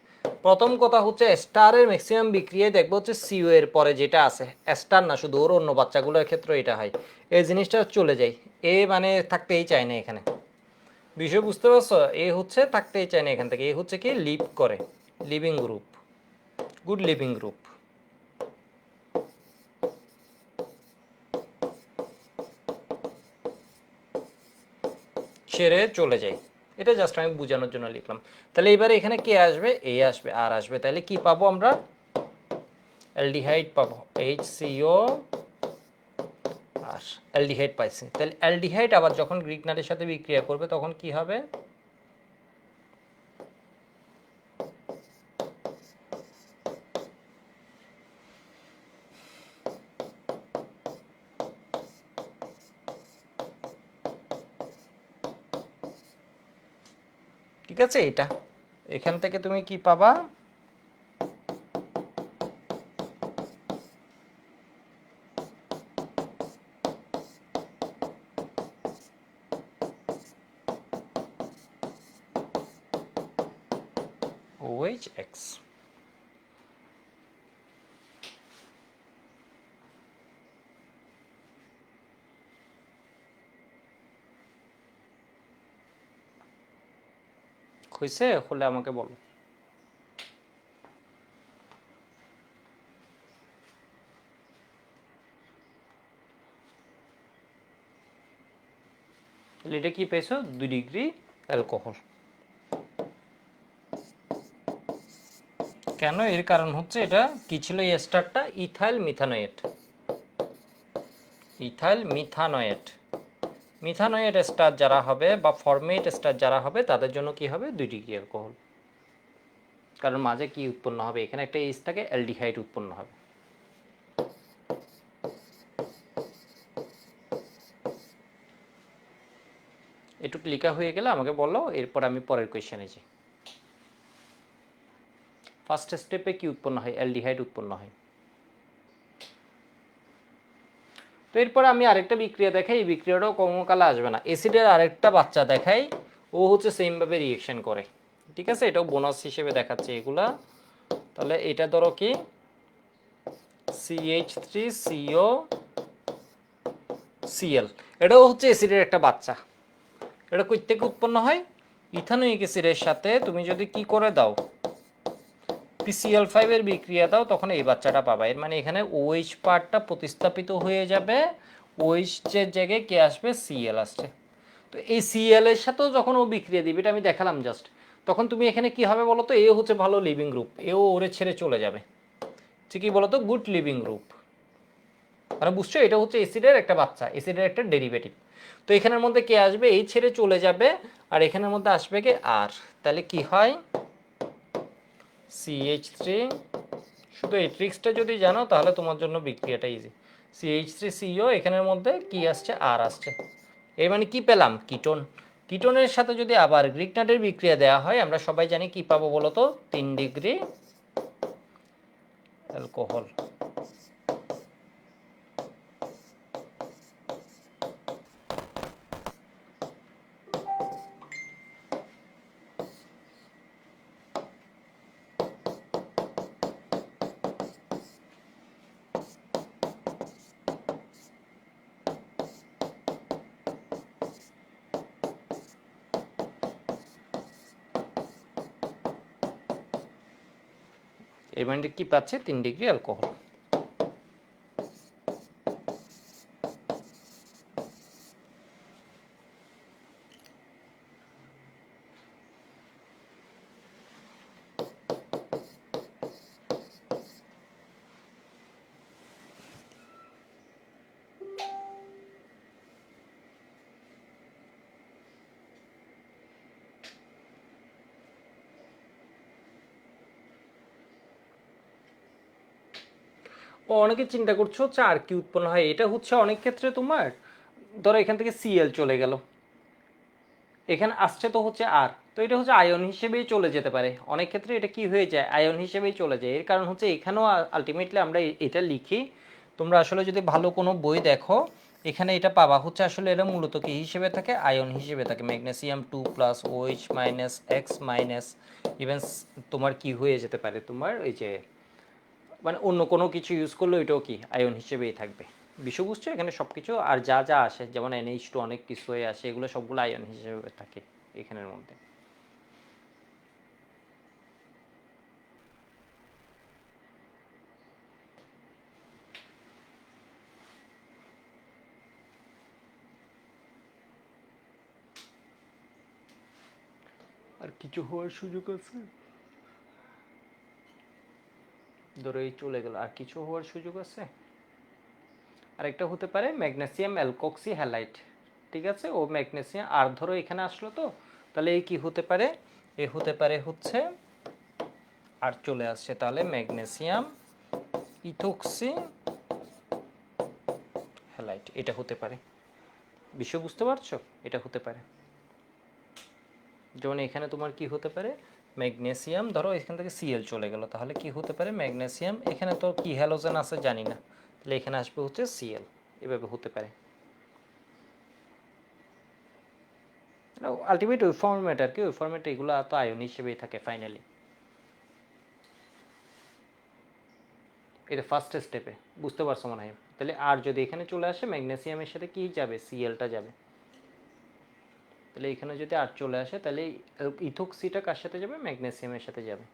প্রথম কথা হচ্ছে স্টারের ম্যাক্সিমাম বিক্রিয়ায় দেখবো হচ্ছে সিও এর পরে যেটা আছে, স্টার না শুধু ওর অন্য বাচ্চাগুলোর ক্ষেত্রে এটা হয়, এই জিনিসটা চলে যায়, এ মানে থাকতেই চায় না এখানে। বিষয় বুঝতে পারছো? এ হচ্ছে থাকতেই চায় না এখান থেকে, এ হচ্ছে কি লিভ করে, living group, good living group. ছেড়ে চলে যায়, এটা জাস্ট আমি বোঝানোর জন্য লিখলাম। তাহলে এবারে এখানে কে আসবে? এ আসবে, আর আসবে। তাহলে কি পাবো আমরা? অ্যালডিহাইড পাবো, HCO আর অ্যালডিহাইড পাইছি। তাহলে অ্যালডিহাইড আবার যখন গ্রিকনারের সাথে বিক্রিয়া করবে তখন কি হবে? ঠিক আছে, এটা এখান থেকে তুমি কি পাবা? OH হয়েছে হলে আমাকে বলো। তাহলে এটা কি পেয়েছো? 2 ডিগ্রি অ্যালকোহল। কেন? এর কারণ হচ্ছে এটা কি ছিল এই স্টারটা? Ethyl methanoate, ethyl methanoate. Methanoate ester যারা হবে বা ফরমেট স্টার যারা হবে তাদের জন্য কি হবে? 2 ডিগ্রি অ্যালকোহল। কারণ মাঝে কি উৎপন্ন হবে? এখানে একটা এইচ থাকে, অ্যালডিহাইড উৎপন্ন হবে। এটুকু লেখা হয়ে গেলে আমাকে বলো, এরপর আমি পরের কোয়েশ্চেনে যাই। ফার্স্ট স্টেপে কি উৎপন্ন হয়? অ্যালডিহাইড উৎপন্ন হয়। তো এরপরে আমি আরেকটা বিক্রিয়া দেখাই, এই বিক্রিয়াটাও কর্মকালে আসবে না। অ্যাসিডের আরেকটা বাচ্চা দেখাই, ও হচ্ছে সেমভাবে রিয়েকশন করে। ঠিক আছে, এটাও বোনাস হিসেবে দেখাচ্ছে এগুলা। তাহলে এটা ধরো কি CH3CO Cl, এটাও হচ্ছে অ্যাসিডের একটা বাচ্চা। এটা কই থেকে উৎপন্ন হয়? ইথানোয়িক অ্যাসিডের সাথে তুমি যদি কি করে দাও, PCl5 এর বিক্রিয়া দাও, তখন এই বাচ্চাটা পাবা। এর মানে এখানে OH পার্টটা প্রতিস্থাপিত হয়ে যাবে, OH এর জায়গায় কে আসবে? Cl আসছে। তো এই Cl এর সাথেও যখন ও বিক্রিয়া দিবে, এটা আমি দেখালাম জাস্ট, তখন তুমি এখানে কি হবে বলো তো? এ হচ্ছে ভালো লিভিং গ্রুপ, এও ওরে ছেড়ে চলে যাবে। ঠিকই বলো তো, গুড লিভিং গ্রুপ। মানে বুঝছো, এটা হচ্ছে অ্যাসিডের একটা বাচ্চা, অ্যাসিডের একটা ডেরিভেটিভ। তো এখানের মধ্যে কে আসবে? এই ছেড়ে চলে যাবে, আর এখানের মধ্যে আসবে কে? আর। তাহলে কি হয়? CH3, শুধু এই ট্রিক্সটা যদি জানো তাহলে তোমার জন্য বিক্রিয়াটা ইজি। CH3CO, এখানের মধ্যে কি আসছে? আর আসছে। এর মানে কি পেলাম? কিটোন। কিটোনের সাথে যদি আবার গ্রিকনাটের বিক্রিয়া দেওয়া হয়, আমরা সবাই জানি কি পাবো বলো তো? 3 ডিগ্রি অ্যালকোহল। এর মানে কি পাচ্ছে? 3 ডিগ্রি অ্যালকোহল। ও অনেকে চিন্তা করছো হচ্ছে আর কি উৎপন্ন হয়। এটা হচ্ছে অনেক ক্ষেত্রে তোমার ধরো এখান থেকে Cl চলে গেল, এখানে আসছে তো হচ্ছে আর, তো এটা হচ্ছে আয়ন হিসেবেই চলে যেতে পারে। অনেক ক্ষেত্রে এটা কি হয়ে যায়? আয়ন হিসেবেই চলে যায়। এর কারণ হচ্ছে এখানেও আলটিমেটলি আমরা এটা লিখি। তোমরা আসলে যদি ভালো কোনো বই দেখো, এখানে এটা পাবা হচ্ছে আসলে এটা মূলত কি হিসেবে থাকে? আয়ন হিসেবে থাকে। ম্যাগনেসিয়াম 2+, OH-X-, ইভেন তোমার কি হয়ে যেতে পারে তোমার এই যে মানে অন্য কোনো কিছু ইউজ করলে ওইটাও কি আয়ন হিসেবেই থাকবে। বিষয় বুঝছো? এখানে সব কিছু আর যা যা আসে, যেমন NH2 অনেক কিছু হয়ে আসে, এগুলো সবগুলো আয়ন হিসেবে থাকে। এখানের মধ্যে। আর কিছু হওয়ার সুযোগ আছে? ধরো এই চলে গেল, আর কিছু হওয়ার সুযোগ আছে? আরেকটা হতে পারে ম্যাগনেসিয়াম অ্যালকক্সি হ্যালাইড, ঠিক আছে, ও ম্যাগনেসিয়াম, আর ধরো এখানে আসলো তো, তাহলে এই কি হতে পারে, এ হতে পারে হচ্ছে, আর চলে আসছে, তাহলে ম্যাগনেসিয়াম ইথোক্সি হ্যালাইড, এটা হতে পারে। বিষয় বুঝতে পারছো? এটা হতে পারে। যেমন এখানে তোমার কি হতে পারে, ম্যাগনেসিয়াম, ধরো এখান থেকে সিএল চলে গেল, তাহলে কি হতে পারে, ম্যাগনেসিয়াম, এখানে তো কি হ্যালোজেন আছে জানি না, তাহলে এখানে আসবে হচ্ছে সিএল, এভাবে হতে পারে। আলটিমেট ওই ফর্মেট আর কি, ওই ফর্মেটে এগুলো তো আয়ন হিসেবেই থাকে ফাইনালি। এটা ফার্স্ট স্টেপে বুঝতে পারছো মনে হয়। তাহলে আর যদি এখানে চলে আসে, ম্যাগনেসিয়ামের সাথে কি যাবে, সিএলটা যাবে। তাহলে এখানে যদি আর চলে আসে, তাহলে ইথোক্সিটা কার সাথে যাবে, ম্যাগনেসিয়ামের সাথে যাবে।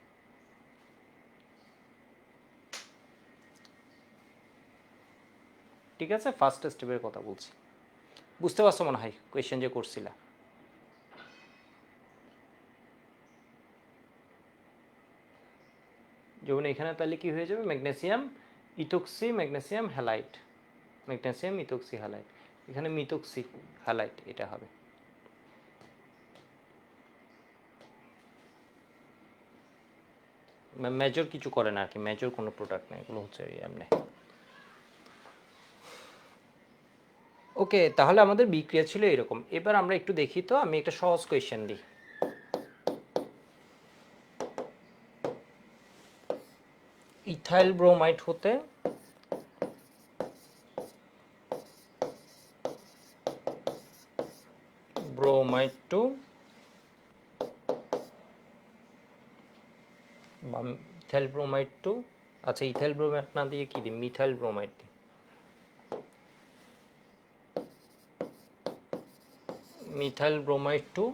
ঠিক আছে, ফার্স্ট স্টেপের কথা বলছি, বুঝতে পারছো মনে হয় কোয়েশ্চেন যে করছিলা। যেমন এখানে তাহলে কি হয়ে যাবে, magnesium ethoxy magnesium halide, magnesium ethoxy halide, এখানে মিথোক্সি হ্যালাইড, এটা হবে। মেজর কিছু করে না আর কি, মেজর কোনো প্রোডাক্ট নেই, এগুলো হচ্ছে এমনি। ওকে, তাহলে আমাদের বিক্রিয়া ছিল এরকম। এবার আমরা একটু দেখি তো, আমি একটা সহজ কোয়েশ্চেন দিই। ইথাইল ব্রোমাইড হতে bromide to ethyl bromide to, আচ্ছা ইথাইল ব্রোমাইড না দিয়ে কি দিই, মিথাইল ব্রোমাইড দিই। Methyl bromide to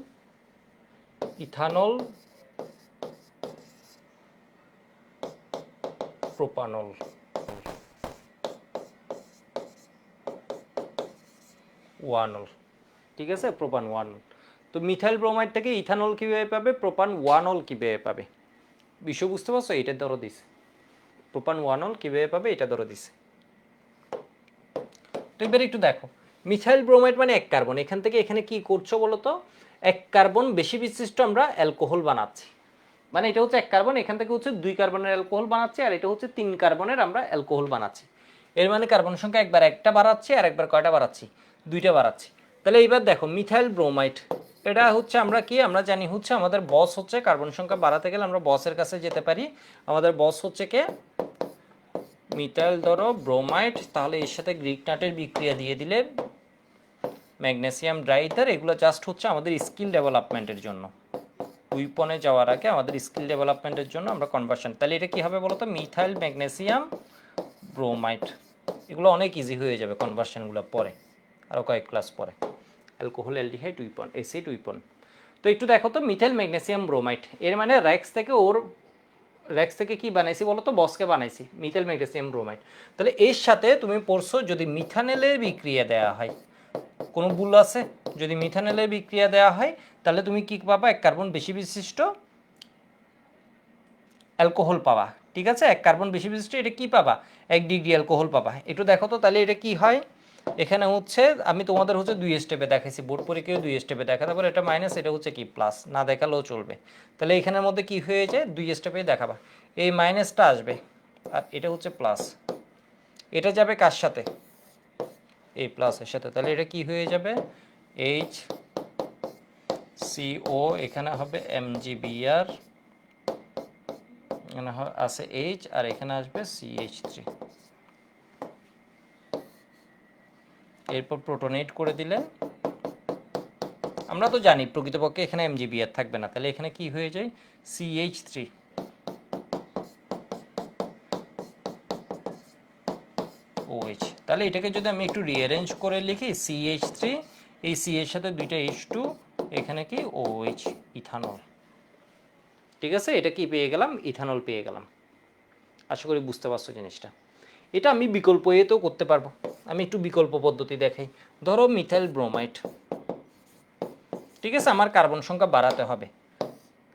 ethanol propanol, ওয়ানল, ঠিক আছে, প্রোপান ওয়ানল। তো মিথাইল ব্রোমাইড থেকে ইথানল কীভাবে পাবে, প্রোপান ওয়ানল কীভাবে পাবে, বিষয় বুঝতে পারছো, এটা ধরো দিছে, প্রোপান ওয়ানল কীভাবে পাবে এটা ধরো দিছে। তো এবার একটু দেখো, মিথাইল ব্রোমাইড মানে এক কার্বন, এখান থেকে এখানে কি করছো বলো তো, এক কার্বন বেশি বিশিষ্ট আমরা অ্যালকোহল বানাচ্ছি, মানে এটা হচ্ছে এক কার্বন, এখান থেকে হচ্ছে 2 কার্বনের অ্যালকোহল বানাচ্ছি, আর এটা হচ্ছে 3 কার্বনের আমরা অ্যালকোহল বানাচ্ছি। এর মানে কার্বন সংখ্যা একবার একটা বাড়াচ্ছি, আর একবার কয়টা বাড়াচ্ছি, 2টা বাড়াচ্ছি। তাহলে এইবার দেখো মিথাইল ব্রোমাইড, এটা হচ্ছে আমরা কি, আমরা জানি হচ্ছে আমাদের বস হচ্ছে, কার্বন সংখ্যা বাড়াতে গেলে আমরা বসের কাছে যেতে পারি, আমাদের বস হচ্ছে কে, মিথাইল ধরো ব্রোমাইড, তাহলে এর সাথে গ্রিক নাটের বিক্রিয়া দিয়ে দিলে ম্যাগনেসিয়াম ড্রাইথার, এগুলো জাস্ট হচ্ছে আমাদের স্কিল ডেভেলপমেন্টের জন্য, উইপনে যাওয়ার আগে আমাদের স্কিল ডেভেলপমেন্টের জন্য আমরা কনভার্সন। তাহলে এটা কি হবে বলো তো, মিথাইল ম্যাগনেসিয়াম ব্রোমাইড, এগুলো অনেক ইজি হয়ে যাবে কনভার্সনগুলো পরে, আরও কয়েক ক্লাস পরে, alcohol aldehyde weapon, acid weapon. তো একটু দেখো তো, মিথাইল ম্যাগনেসিয়াম ব্রোমাইড, এর মানে র্যাক্স থেকে কি বানাইছি বলো তো, বসকে বানাইছি, মিথাইল ম্যাগনেসিয়াম ব্রোমাইড। তাহলে এর সাথে তুমি পড়ছো যদি মিথানেলের বিক্রিয়া দেওয়া হয়, কোনো ভুল আছে, যদি মিথানেলের বিক্রিয়া দেওয়া হয় তাহলে তুমি কি পাবা, এক কার্বন বেশি বিশিষ্ট অ্যালকোহল পাবা, ঠিক আছে, এক কার্বন বেশি বিশিষ্ট এটা কি পাবা, 1 ডিগ্রি অ্যালকোহল পাবা। একটু দেখো তো তাহলে এটা কি হয়, এখানে হচ্ছে আমি তোমাদের হচ্ছে 2 স্টেপে দেখাইছি, বোর্ড পরীক্ষায় 2 স্টেপে দেখা, তারপর এটা মাইনাস, এটা হচ্ছে কি প্লাস, না দেখালেও চলবে। তাহলে এখানের মধ্যে কি হয়ে যায়, 2 স্টেপেই দেখাবা, এই মাইনাসটা আসবে, আর এটা হচ্ছে প্লাস, এটা যাবে কার সাথে, এই প্লাসের সাথে, তাহলে এটা কি হয়ে যাবে, এইচ সিও, এখানে হবে এমজিবিআর, এখানে আছে এইচ, আর এখানে আসবে CH3, এরপর প্রোটোনেট করে দিলে, আমরা তো জানি প্রকৃতপক্ষে এখানে এমজিবিআর থাকবে না, তাহলে এখানে কি হয়ে যায়, CH3, OH। তাহলে এটাকে যদি আমি একটু রিঅ্যারেঞ্জ করে লিখি, CH3, এই C এর সাথে 2টা H2, এখানে কি OH ইথানল। ঠিক আছে, এটা কি পেয়ে গেলাম, ইথানল পেয়ে গেলাম। আশা করি বুঝতে পারছো জিনিসটা। এটা আমি বিকল্প এতেও করতে পারবো। আমি একটু বিকল্প পদ্ধতি দেখাই। ধরো মিথাইল ব্রোমাইড, ঠিক আছে, আমার কার্বন সংখ্যা বাড়াতে হবে।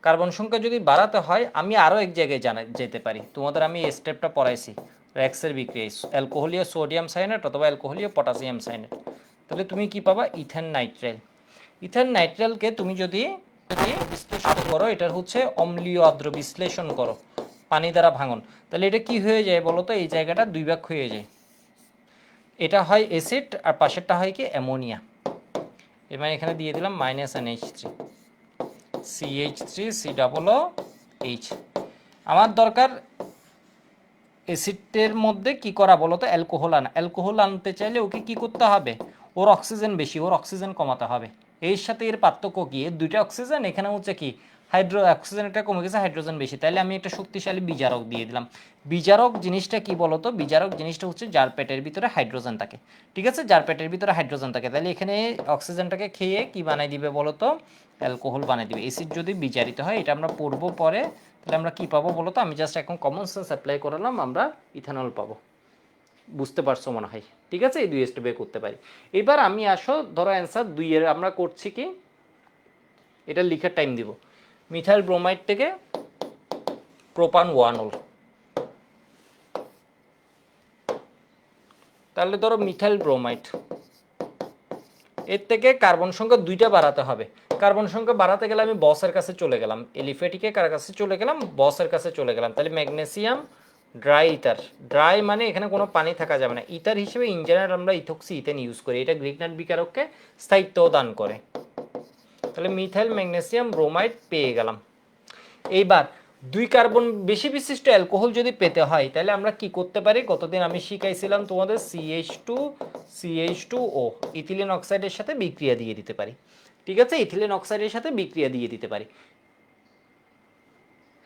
কার্বন সংখ্যা যদি বাড়াতে হয় আমি আরও এক জায়গায় যেতে পারি। তোমাদের আমি এই স্টেপটা পড়াইছি, র্যাক্সের বিক্রিয়া, অ্যালকোহলীয় সোডিয়াম সায়ানেট অথবা অ্যালকোহলীয় পটাশিয়াম সায়ানেট। তাহলে তুমি কি পাবা, ইথেন নাইট্রাইল। ইথেন নাইট্রাইলকে তুমি যদি বিশ্লেষণ করো, এটার হচ্ছে অম্লীয় আর্দ্র বিশ্লেষণ করো পানি দ্বারা ভাঙন, তাহলে এটা কি হয়ে যায় বলো তো, এই জায়গাটা দুই ভাগ হয়ে যায়। এটা হয় অ্যাসিড আর পাশেরটা হয় কি অ্যামোনিয়া। এবার এখানে দিয়ে দিলাম -NH3, CH3COOH। আমার দরকার অ্যাসিডের মধ্যে কি করা বলো তো, অ্যালকোহল আনা। অ্যালকোহল আনতে চাইলে ওকে কি করতে হবে, ওর অক্সিজেন বেশি, ওর অক্সিজেন কমাতে হবে। এর সাথে এর পার্থক্য কি, এর দুইটা অক্সিজেন, এখানে হচ্ছে কি অক্সিজেন একটা কমে গেছে, হাইড্রোজেন বেশি, তাইলে আমি একটা শক্তিশালী বিজারক দিয়ে দিলাম। বিজারক জিনিসটা কি বলতো, বিজারক জিনিসটা হচ্ছে যার পেটের ভিতরে হাইড্রোজেন থাকে। ঠিক আছে, যার পেটের ভিতরে হাইড্রোজেন থাকে, তাহলে এখানে অক্সিজেনটাকে খেয়ে কি বানাই দিবে বলতো, অ্যালকোহল বানিয়ে দিবে। অ্যাসিড যদি বিজারিত হয়, এটা আমরা পড়বো পরে, তাহলে আমরা কি পাবো বলতো, আমি জাস্ট এখন কমন সেন্স অ্যাপ্লাই করলাম, আমরা ইথানল পাবো। বুঝতে পারছো মনে হয়। ঠিক আছে, এই দুই স্টেপে করতে পারি। এবার আমি আসো ধরো অ্যান্সার 2 এর আমরা করছি কি, এটা লিখার টাইম দিব। মিথাইল ব্রোমাইড থেকে প্রোপান 1 হল। তাহলে ধরো মিথাইল ব্রোমাইড, এর থেকে কার্বন সংখ্যা 2টা বাড়াতে হবে। কার্বন সংখ্যা বাড়াতে গেলে আমি বসের কাছে চলে গেলাম, এলিফেটিকে কার কাছে চলে গেলাম, বসের কাছে চলে গেলাম। তাহলে ম্যাগনেসিয়াম ড্রাই ইথার, ড্রাই মানে এখানে কোনো পানি থাকা যাবে না। ইথার হিসেবে ইন জেনারেল আমরা ইথক্সি ইথেন ইউজ করি, এটা গ্রিগনাট বিকারককে স্থায়িত্ব দান করে। তাহলে মিথাইল ম্যাগনেসিয়াম ব্রোমাইড পেয়ে গেলাম। এইবার 2 কার্বন বেশি বিশিষ্ট অ্যালকোহল যদি পেতে হয়, তাহলে আমরা কি করতে পারি, কতদিন আমি শিখাইছিলাম তোমাদের, CH2CH2O ইথিলিন অক্সাইডের সাথে বিক্রিয়া দিয়ে দিতে পারি। ঠিক আছে, ইথিলিন অক্সাইডের সাথে বিক্রিয়া দিয়ে দিতে পারি।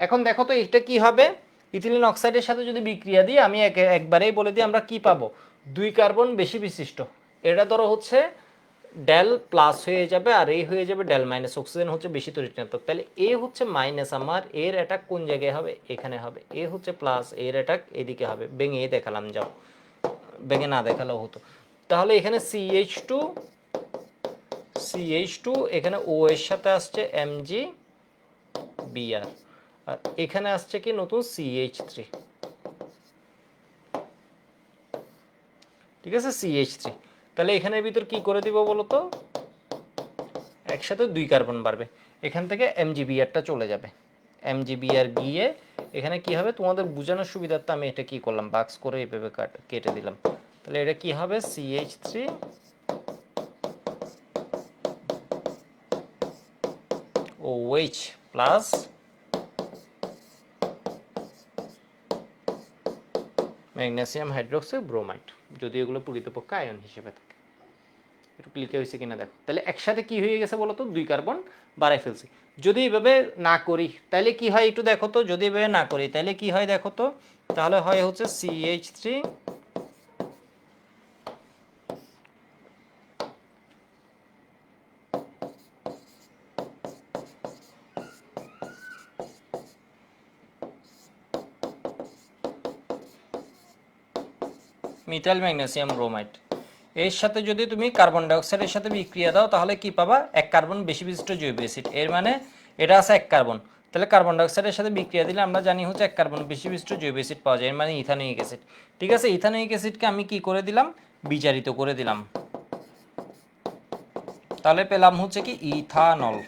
এখন দেখো তো এটা কি হবে, ইথিলিন অক্সাইডের সাথে যদি বিক্রিয়া দিই, আমি একবারেই বলে দিই আমরা কি পাবো, 2 কার্বন বেশি বিশিষ্ট। এটা ধরো হচ্ছে ডেল প্লাস হয়ে যাবে, আর এ হয়ে যাবে ডেল মাইনাস, অক্সিজেন হচ্ছে বেশি তড়িৎ। তাহলে এ হচ্ছে মাইনাস, আমার এর অ্যাটাক কোন জায়গায় হবে, এখানে হবে। এ হচ্ছে প্লাস, এর অ্যাটাক এদিকে হবে। ভেঙে দেখালাম, যাও ভেঙে না দেখালেও হতো। তাহলে এখানে CH2 এখানে ও এর সাথে আসছে MgBr, আর এখানে আসছে কি নতুন CH3। ঠিক আছে, CH3। তাহলে এখানের ভিতর কি করে দিব বলতো, একসাথে 2 কার্বন বাড়বে, এখান থেকে MgBrটা চলে যাবে। MgBr গিয়ে এখানে কি হবে, তোমাদের বোঝানোর সুবিধার্থে আমি এটা কি করলাম, বাক্স করে এইভাবে কেটে দিলাম। তাহলে এটা কি হবে, CH3OH plus magnesium hydroxide bromide, যদি এগুলো প্রকৃতপক্ষে আয়ন হিসেবে থাকে। একটু ক্লিয়ার হয়েছে কিনা দেখো। তাহলে একসাথে কি হয়ে গেছে বলো তো, 2 কার্বন বাড়াই ফেলছি। যদি এভাবে না করি তাহলে কি হয় একটু দেখো তো, যদি এভাবে না করি তাহলে কি হয় দেখো তো, তাহলে হয় হচ্ছে CH3 মিথাইল ম্যাগনেসিয়াম ব্রোমাইড, এর সাথে যদি তুমি কার্বন ডাইঅক্সাইডের সাথে বিক্রিয়া দাও, তাহলে কি পাবা, 1 কার্বন বেশি বিশিষ্ট জৈব অ্যাসিড। এর মানে এটা আছে 1 কার্বন, তাহলে কার্বন ডাইঅক্সাইডের সাথে বিক্রিয়া দিলে আমরা জানি হচ্ছে 1 কার্বন বেশি বিশিষ্ট জৈব অ্যাসিড পাওয়া যায়, এর মানে ইথানোয়িক অ্যাসিড। ঠিক আছে, ইথানোয়িক অ্যাসিডকে আমি কি করে দিলাম, বিজারিত করে দিলাম। তাহলে পেলাম হচ্ছে কি ইথানল।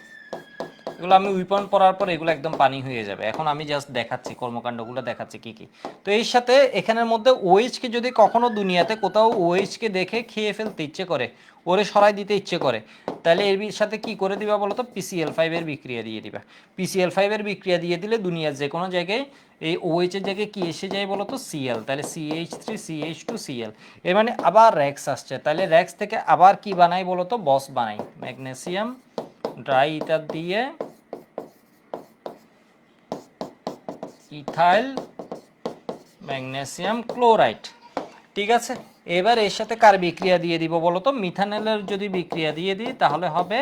এগুলো আমি উইপন পড়ার পর এগুলো একদম পানি হয়ে যাবে। এখন আমি জাস্ট দেখাচ্ছি কর্মকাণ্ডগুলো দেখাচ্ছি কি কি। তো এর সাথে এখানের মধ্যে OH কে যদি কখনো দুনিয়াতে কোথাও OH কে দেখে খেয়ে ফেলতে ইচ্ছে করে, ওরে সরাই দিতে ইচ্ছে করে, তাহলে এর সাথে কি করে দিবা বলতো, PCl5 এর বিক্রিয়া দিয়ে দিবা। PCl5 এর বিক্রিয়া দিয়ে দিলে দুনিয়ার যে কোনো জায়গায় এই OH এর জায়গায় কি এসে যায় বলতো, Cl। তাহলে CH3CH2Cl, এর মানে আবার র্যাক্স আসছে। তাহলে র্যাক্স থেকে আবার কি বানাই বলতো, বস বানাই, ম্যাগনেসিয়াম ড্রাই ইথার দিয়ে ইথাইল ম্যাগনেসিয়াম ক্লোরাইড। ঠিক আছে, এবার এর সাথে কার বিক্রিয়া দিয়ে দিব বলো তো, মিথানলের যদি বিক্রিয়া দিয়ে দিই তাহলে হবে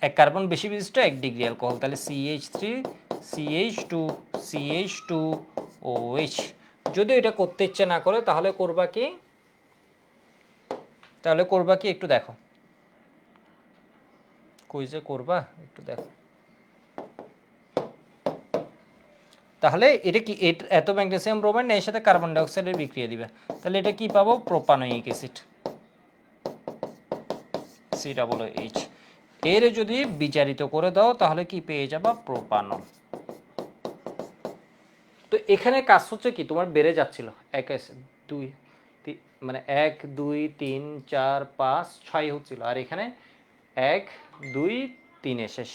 এক কার্বন বেশি বিশিষ্ট 1 ডিগ্রি অ্যালকোহল, তাহলে CH3 CH2 CH2 OH। যদি এটা করতে ইচ্ছে না করে তাহলে করবা কি, একটু দেখো, কই যে করবা একটু দেখো। তাহলে এটা কি, এত ম্যাগনেসিয়াম ব্রোমাইড এর সাথে কার্বন ডাই অক্সাইডের বিক্রিয়া দিবে, তাহলে এটা কি পাবো, প্রোপানোয়িক অ্যাসিড COOH। এর যদি বিচারিত করে দাও তাহলে কি পেয়ে যাবা, প্রোপানল। তো এখানে কাজ হচ্ছে কি, তোমার বেড়ে যাচ্ছিল 1 2 মানে 1 2 3 4 5 6 হচ্ছিল, আর এখানে 1 2 3 শেষ।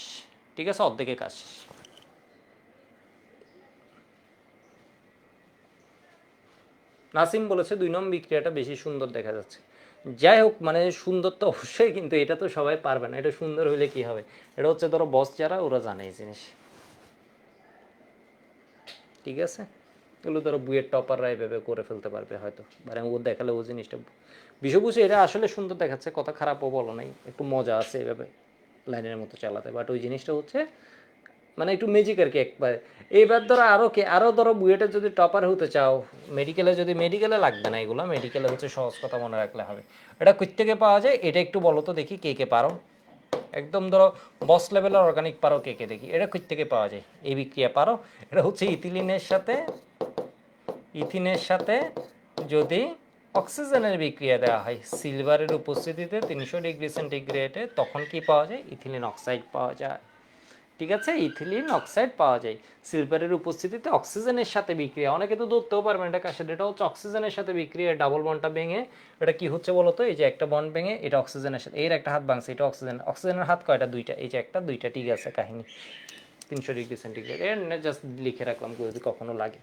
ঠিক আছে, অর্ধেকের কাজ শেষ। নাসিম বলেছে 2 নম্বর বিক্রিয়াটা বেশি সুন্দর দেখা যাচ্ছে। যাই হোক, মানে সুন্দর তো অবশ্যই, কিন্তু এটা তো সবাই পারবে না। এটা সুন্দর হলে কি হবে, এটা হচ্ছে ধরো বস যারা, ওরা জানে এই জিনিস। ঠিক আছে, এগুলো ধরো বুয়ের টপাররা এভাবে করে ফেলতে পারবে হয়তো, মানে ও দেখালে ও জিনিসটা বিষয়বস্তু এটা আসলে সুন্দর দেখাচ্ছে, কথা খারাপও বলো নাই, একটু মজা আছে এভাবে লাইনের মতো চালাতে, বাট ওই জিনিসটা হচ্ছে মানে একটু ম্যাজিক আর কি একবার। এইবার ধরো আরও ধরো বুয়েটে যদি টপার হতে চাও, মেডিকেলে লাগবে না এগুলো, মেডিকেলে হচ্ছে সহজ কথা মনে রাখলে হবে। এটা কই থেকে পাওয়া যায় এটা একটু বলো তো দেখি, কে কে পারো, একদম ধরো বস লেভেলের অর্গানিক পারো কে কে দেখি, এটা কই থেকে পাওয়া যায় এই বিক্রিয়া পারো। এটা হচ্ছে ইথিনের সাথে যদি অক্সিজেনের বিক্রিয়া দেওয়া হয় সিলভারের উপস্থিতিতে 300 ডিগ্রি সেন্টিগ্রেডে, তখন কি পাওয়া যায়, ইথিলিন অক্সাইড পাওয়া যায়। ঠিক আছে, ইথিলিন অক্সাইড পাওয়া যায় সিলভারের উপস্থিতিতে অক্সিজেনের সাথে বিক্রিয়া। অনেকে তো ধরতেও পারবেন এটা কাছে, এটা হচ্ছে অক্সিজেনের সাথে বিক্রিয়া, ডাবল বন্ডটা ভেঙে এটা কি হচ্ছে বলতো, এই যে একটা বন্ড ভেঙে এটা অক্সিজেনের সাথে, এর একটা হাত ভাঙছে, এটা অক্সিজেনের হাত কয়টা, দুইটা, এই যে একটা দুইটা, ঠিক আছে কাহিনী 300 ডিগ্রি সেন্টিগ্রেড। এর জাস্ট লিখে রাখলাম যদি কখনো লাগে।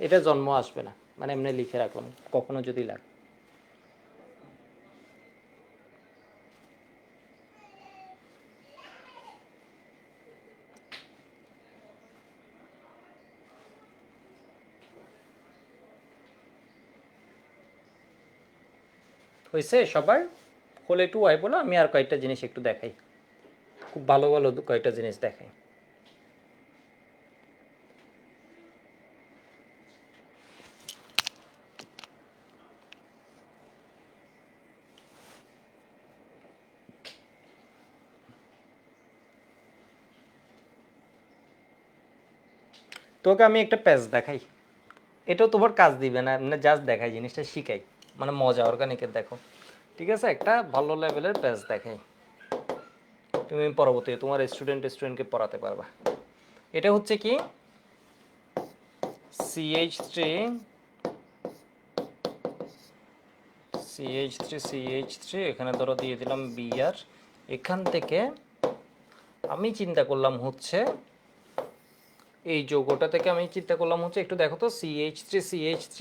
এটা জন্ম আসবে না, মানে এমনি লিখে রাখলাম কখনো যদি লাগে। হয়েছে সবার, হলে একটু ওয়াই বলো, আমি আর কয়েকটা জিনিস একটু দেখাই, খুব ভালো ভালো কয়েকটা জিনিস দেখাই। তোকে আমি একটা পেজ দেখাই, এটাও তোমার কাজ দিবে না, মানে জাস্ট দেখাই, জিনিসটা শিখাই, মানে মজা অর্গানিকের দেখো। ঠিক আছে, একটা ভালো লেভেলের পেজ দেখাই, তুমি পরবর্তীতে তোমার স্টুডেন্টকে পড়াতে পারবা। এটা হচ্ছে কি, CH3 এখানে ধরো দিয়ে দিলাম বিআর। এখান থেকে আমি চিন্তা করলাম হচ্ছে এই যৌগটা থেকে আমি চিন্তা করলাম হচ্ছে, একটু দেখো তো, CH3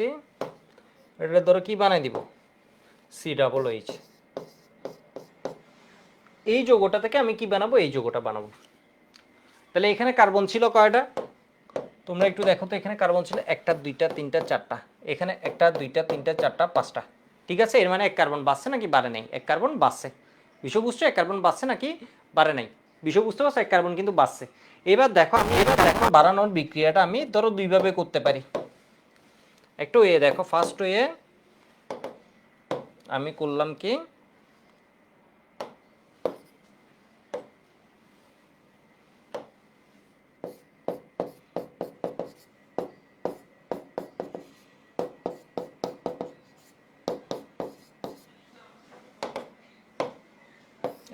এটা ধরো কি বানাই দিব, COOH। এই যৌগটা থেকে আমি কি বানাবো, এই যৌগটা বানাবো। তাহলে এখানে কার্বন ছিল কয়টা, তোমরা একটু দেখো তো, এখানে কার্বন ছিল 1 2 3 4টা, এখানে 1 2 3 4 5টা। ঠিক আছে, এর মানে 1 কার্বন বাড়ছে নাকি বাড়ে নাই, 1 কার্বন বাড়ছে। বিষয় বুঝছো, 1 কার্বন বাড়ছে নাকি বাড়ে নাই, বিষয় বুঝতে পারছো, 1 কার্বন কিন্তু বাড়ছে। এবার দেখো আমি বাড়ানোর বিক্রিয়াটা আমি ধরো দুইভাবে করতে পারি। একটু দেখো, ফার্স্ট আমি করলাম কি,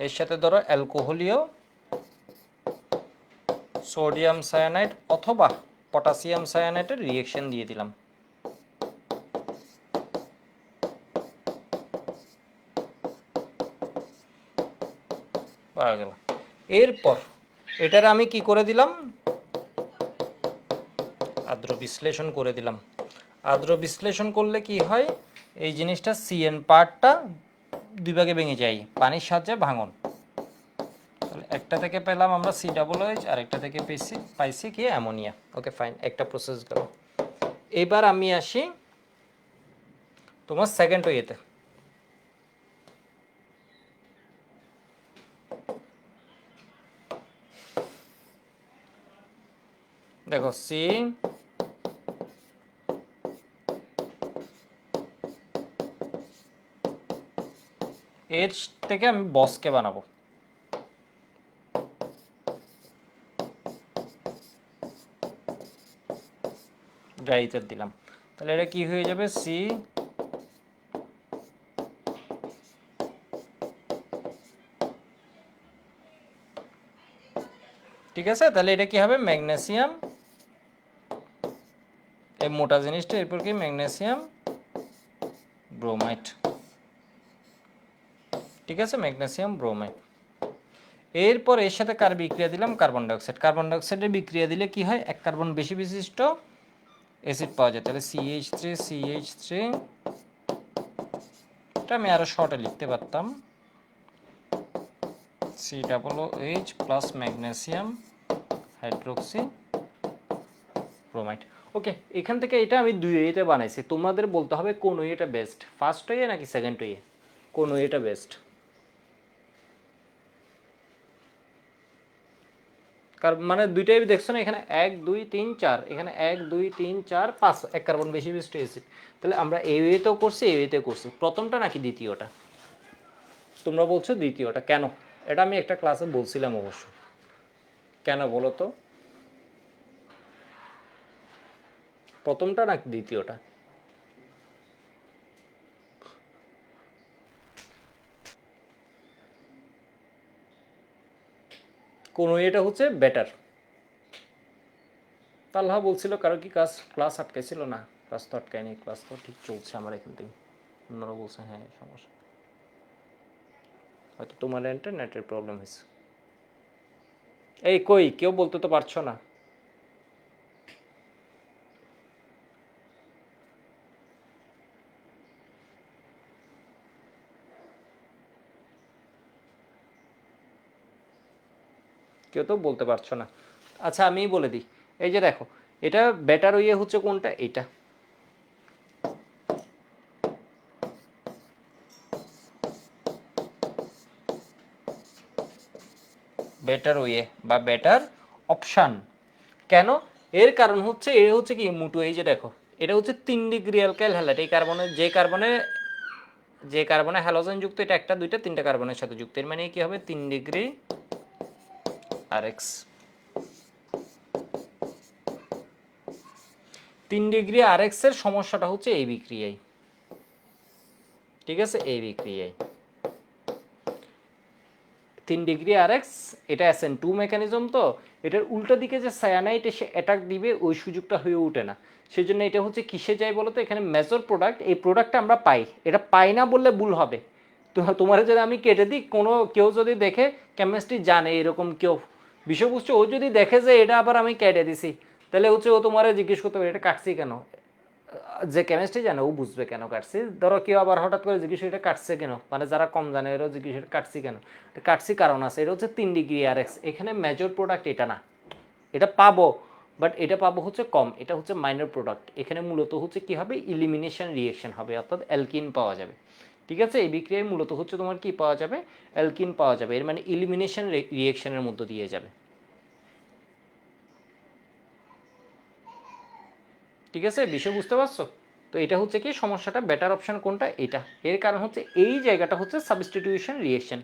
এর সাথে ধরো অ্যালকোহলীয় সোডিয়াম সায়ানাইড অথবা পটাশিয়াম সায়ানাইডের রিয়েকশন দিয়ে দিলাম। পাওয়া গেল। এরপর এটার আমি কি করে দিলাম, আদ্র বিশ্লেষণ করে দিলাম। আদ্র বিশ্লেষণ করলে কি হয়, এই জিনিসটা CN পার্টটা দুই ভাগে ভেঙে যায় পানির সাহায্যে ভাঙন। তাহলে একটা থেকে পেলাম আমরা COOH, আর একটা থেকে পাইছি কি অ্যামোনিয়া। ওকে ফাইন, একটা প্রসেস গেল। এবার আমি আসি তোমার সেকেন্ড ওয়েতে। দেখো সি এর থেকে আমি বসকে বানাবো, ড্রাইটার দিলাম, তাহলে এটা কি হয়ে যাবে সি ঠিক আছে। তাহলে এটা কি হবে ম্যাগনেসিয়াম, এই মোটা জিনিসটা এরপর কি ম্যাগনেসিয়াম ব্রোমাইড, ঠিক আছে ম্যাগনেসিয়াম ব্রোমাইড। এরপর এর সাথে কার বিক্রিয়া দিলাম কার্বন ডাইঅক্সাইড, কার্বন ডাইঅক্সাইডের বিক্রিয়া দিলে কি হয় এক কার্বন বেশি বিশিষ্ট অ্যাসিড পাওয়া যায়, তাহলে CH3 এটা আমি আরো শর্টে লিখতে পারতাম COOH plus magnesium hydroxy bromide. Okay, এখান থেকে এটা আমি দুই ওয়েতে বানাইছি, তোমাদের বলতে হবে কোন ওয়েটা বেস্ট, ফার্স্ট ওয়ে নাকি সেকেন্ড ওয়ে, কোন ওয়েটা বেস্ট। কারণ মানে দুইটাই দেখছো না, এখানে 1 2 3 4, এখানে 1 2 3 4 5 এক কার্বন বেশি বিশিষ্ট অ্যাসিড। তাহলে আমরা এই ওয়েতেও করছি এই ওয়েতেও করছি, প্রথমটা নাকি দ্বিতীয়টা? তোমরা বলছো দ্বিতীয়টা, কেন? এটা আমি একটা ক্লাসে বলছিলাম অবশ্য, কেন বলো তো, প্রথমটা নাকি দ্বিতীয়টা? কোন এটা হচ্ছে বেটার। তাল্লাহ বলছিল কারো কি ক্লাস আটকাইছিল না? ক্লাস তো আটকায়নি, ক্লাস তো ঠিক চলছে আমার এখান থেকে। অন্যরা বলছে হ্যাঁ সমস্যা, হয়তো তোমার ইন্টারনেটের প্রবলেম হয়েছে। এই কই কেউ বলতে তো পারছো না? কেউ তো বলতে পারছো না। আচ্ছা আমিই বলে দিই, এই যে দেখো এটা বেটার ইয়ে হচ্ছে কোনটা, এটা বেটার ওয়ে বা বেটার অপশান। কেন? এর কারণ হচ্ছে এ হচ্ছে কি মুটু, এই যে দেখো এটা হচ্ছে 3 ডিগ্রি অ্যালকাইল হ্যালাইড, এই কার্বনের যে কার্বনে হ্যালোজেন যুক্ত, এটা একটা দুইটা তিনটা কার্বনের সাথে যুক্ত, এর মানে কি হবে 3 ডিগ্রি আরএক্স। 3 ডিগ্রি আরএক্স এর সমস্যাটা হচ্ছে এই বিক্রিয়ায়, ঠিক আছে এই বিক্রিয়ায় 3 ডিগ্রি আরএক্স, এটা SN2 মেকানিজম, তো এটার উল্টো দিকে যে সায়ানাইট এসে অ্যাটাক দিবে ওই সুযোগটা হয়ে ওঠে না, সেই জন্য এটা হচ্ছে কিসে যায় বলো তো, এখানে মেজর প্রোডাক্ট, এই প্রোডাক্টটা আমরা পাই, এটা পাই না বললে ভুল হবে। তো তোমার যদি আমি কেটে দিই, কোনো কেউ যদি দেখে কেমিস্ট্রি জানে এরকম কেউ বিষয়বস্তু, ও যদি দেখে যে এটা আবার আমি কেটে দিছি, তাহলে হচ্ছে ও তোমার জিজ্ঞেস করতে পারে এটা কাটছি কেন, যে কেমিস্ট্রি জানে ও বুঝবে কেন কাটছি। ধরো কেউ আবার হঠাৎ করে জিজ্ঞেস এটা কাটছে কেন, মানে যারা কম জানে এরাও জিজ্ঞেস এটা কাটছি কেন, কাটছি কারণ আছে, এটা হচ্ছে 3 ডিগ্রি আরএক্স, এখানে মেজর প্রোডাক্ট এটা না, এটা পাবো বাট এটা পাবো হচ্ছে কম, এটা হচ্ছে মাইনর প্রোডাক্ট, এখানে মূলত হচ্ছে কি হবে ইলিমিনেশন রিয়েকশন হবে, অর্থাৎ অ্যালকিন পাওয়া যাবে, ঠিক আছে। এই বিক্রিয়ায় মূলত হচ্ছে তোমার কি পাওয়া যাবে, অ্যালকিন পাওয়া যাবে, এর মানে ইলিমিনেশন রিয়েকশনের মধ্য দিয়ে যাবে, ঠিক আছে বিষয় বুঝতে পারছো? তো এটা হচ্ছে কি সমস্যাটা, বেটার অপশন কোনটা, এটা। এর কারণ হচ্ছে এই জায়গাটা হচ্ছে সাবস্টিটিউশন রিয়েকশন,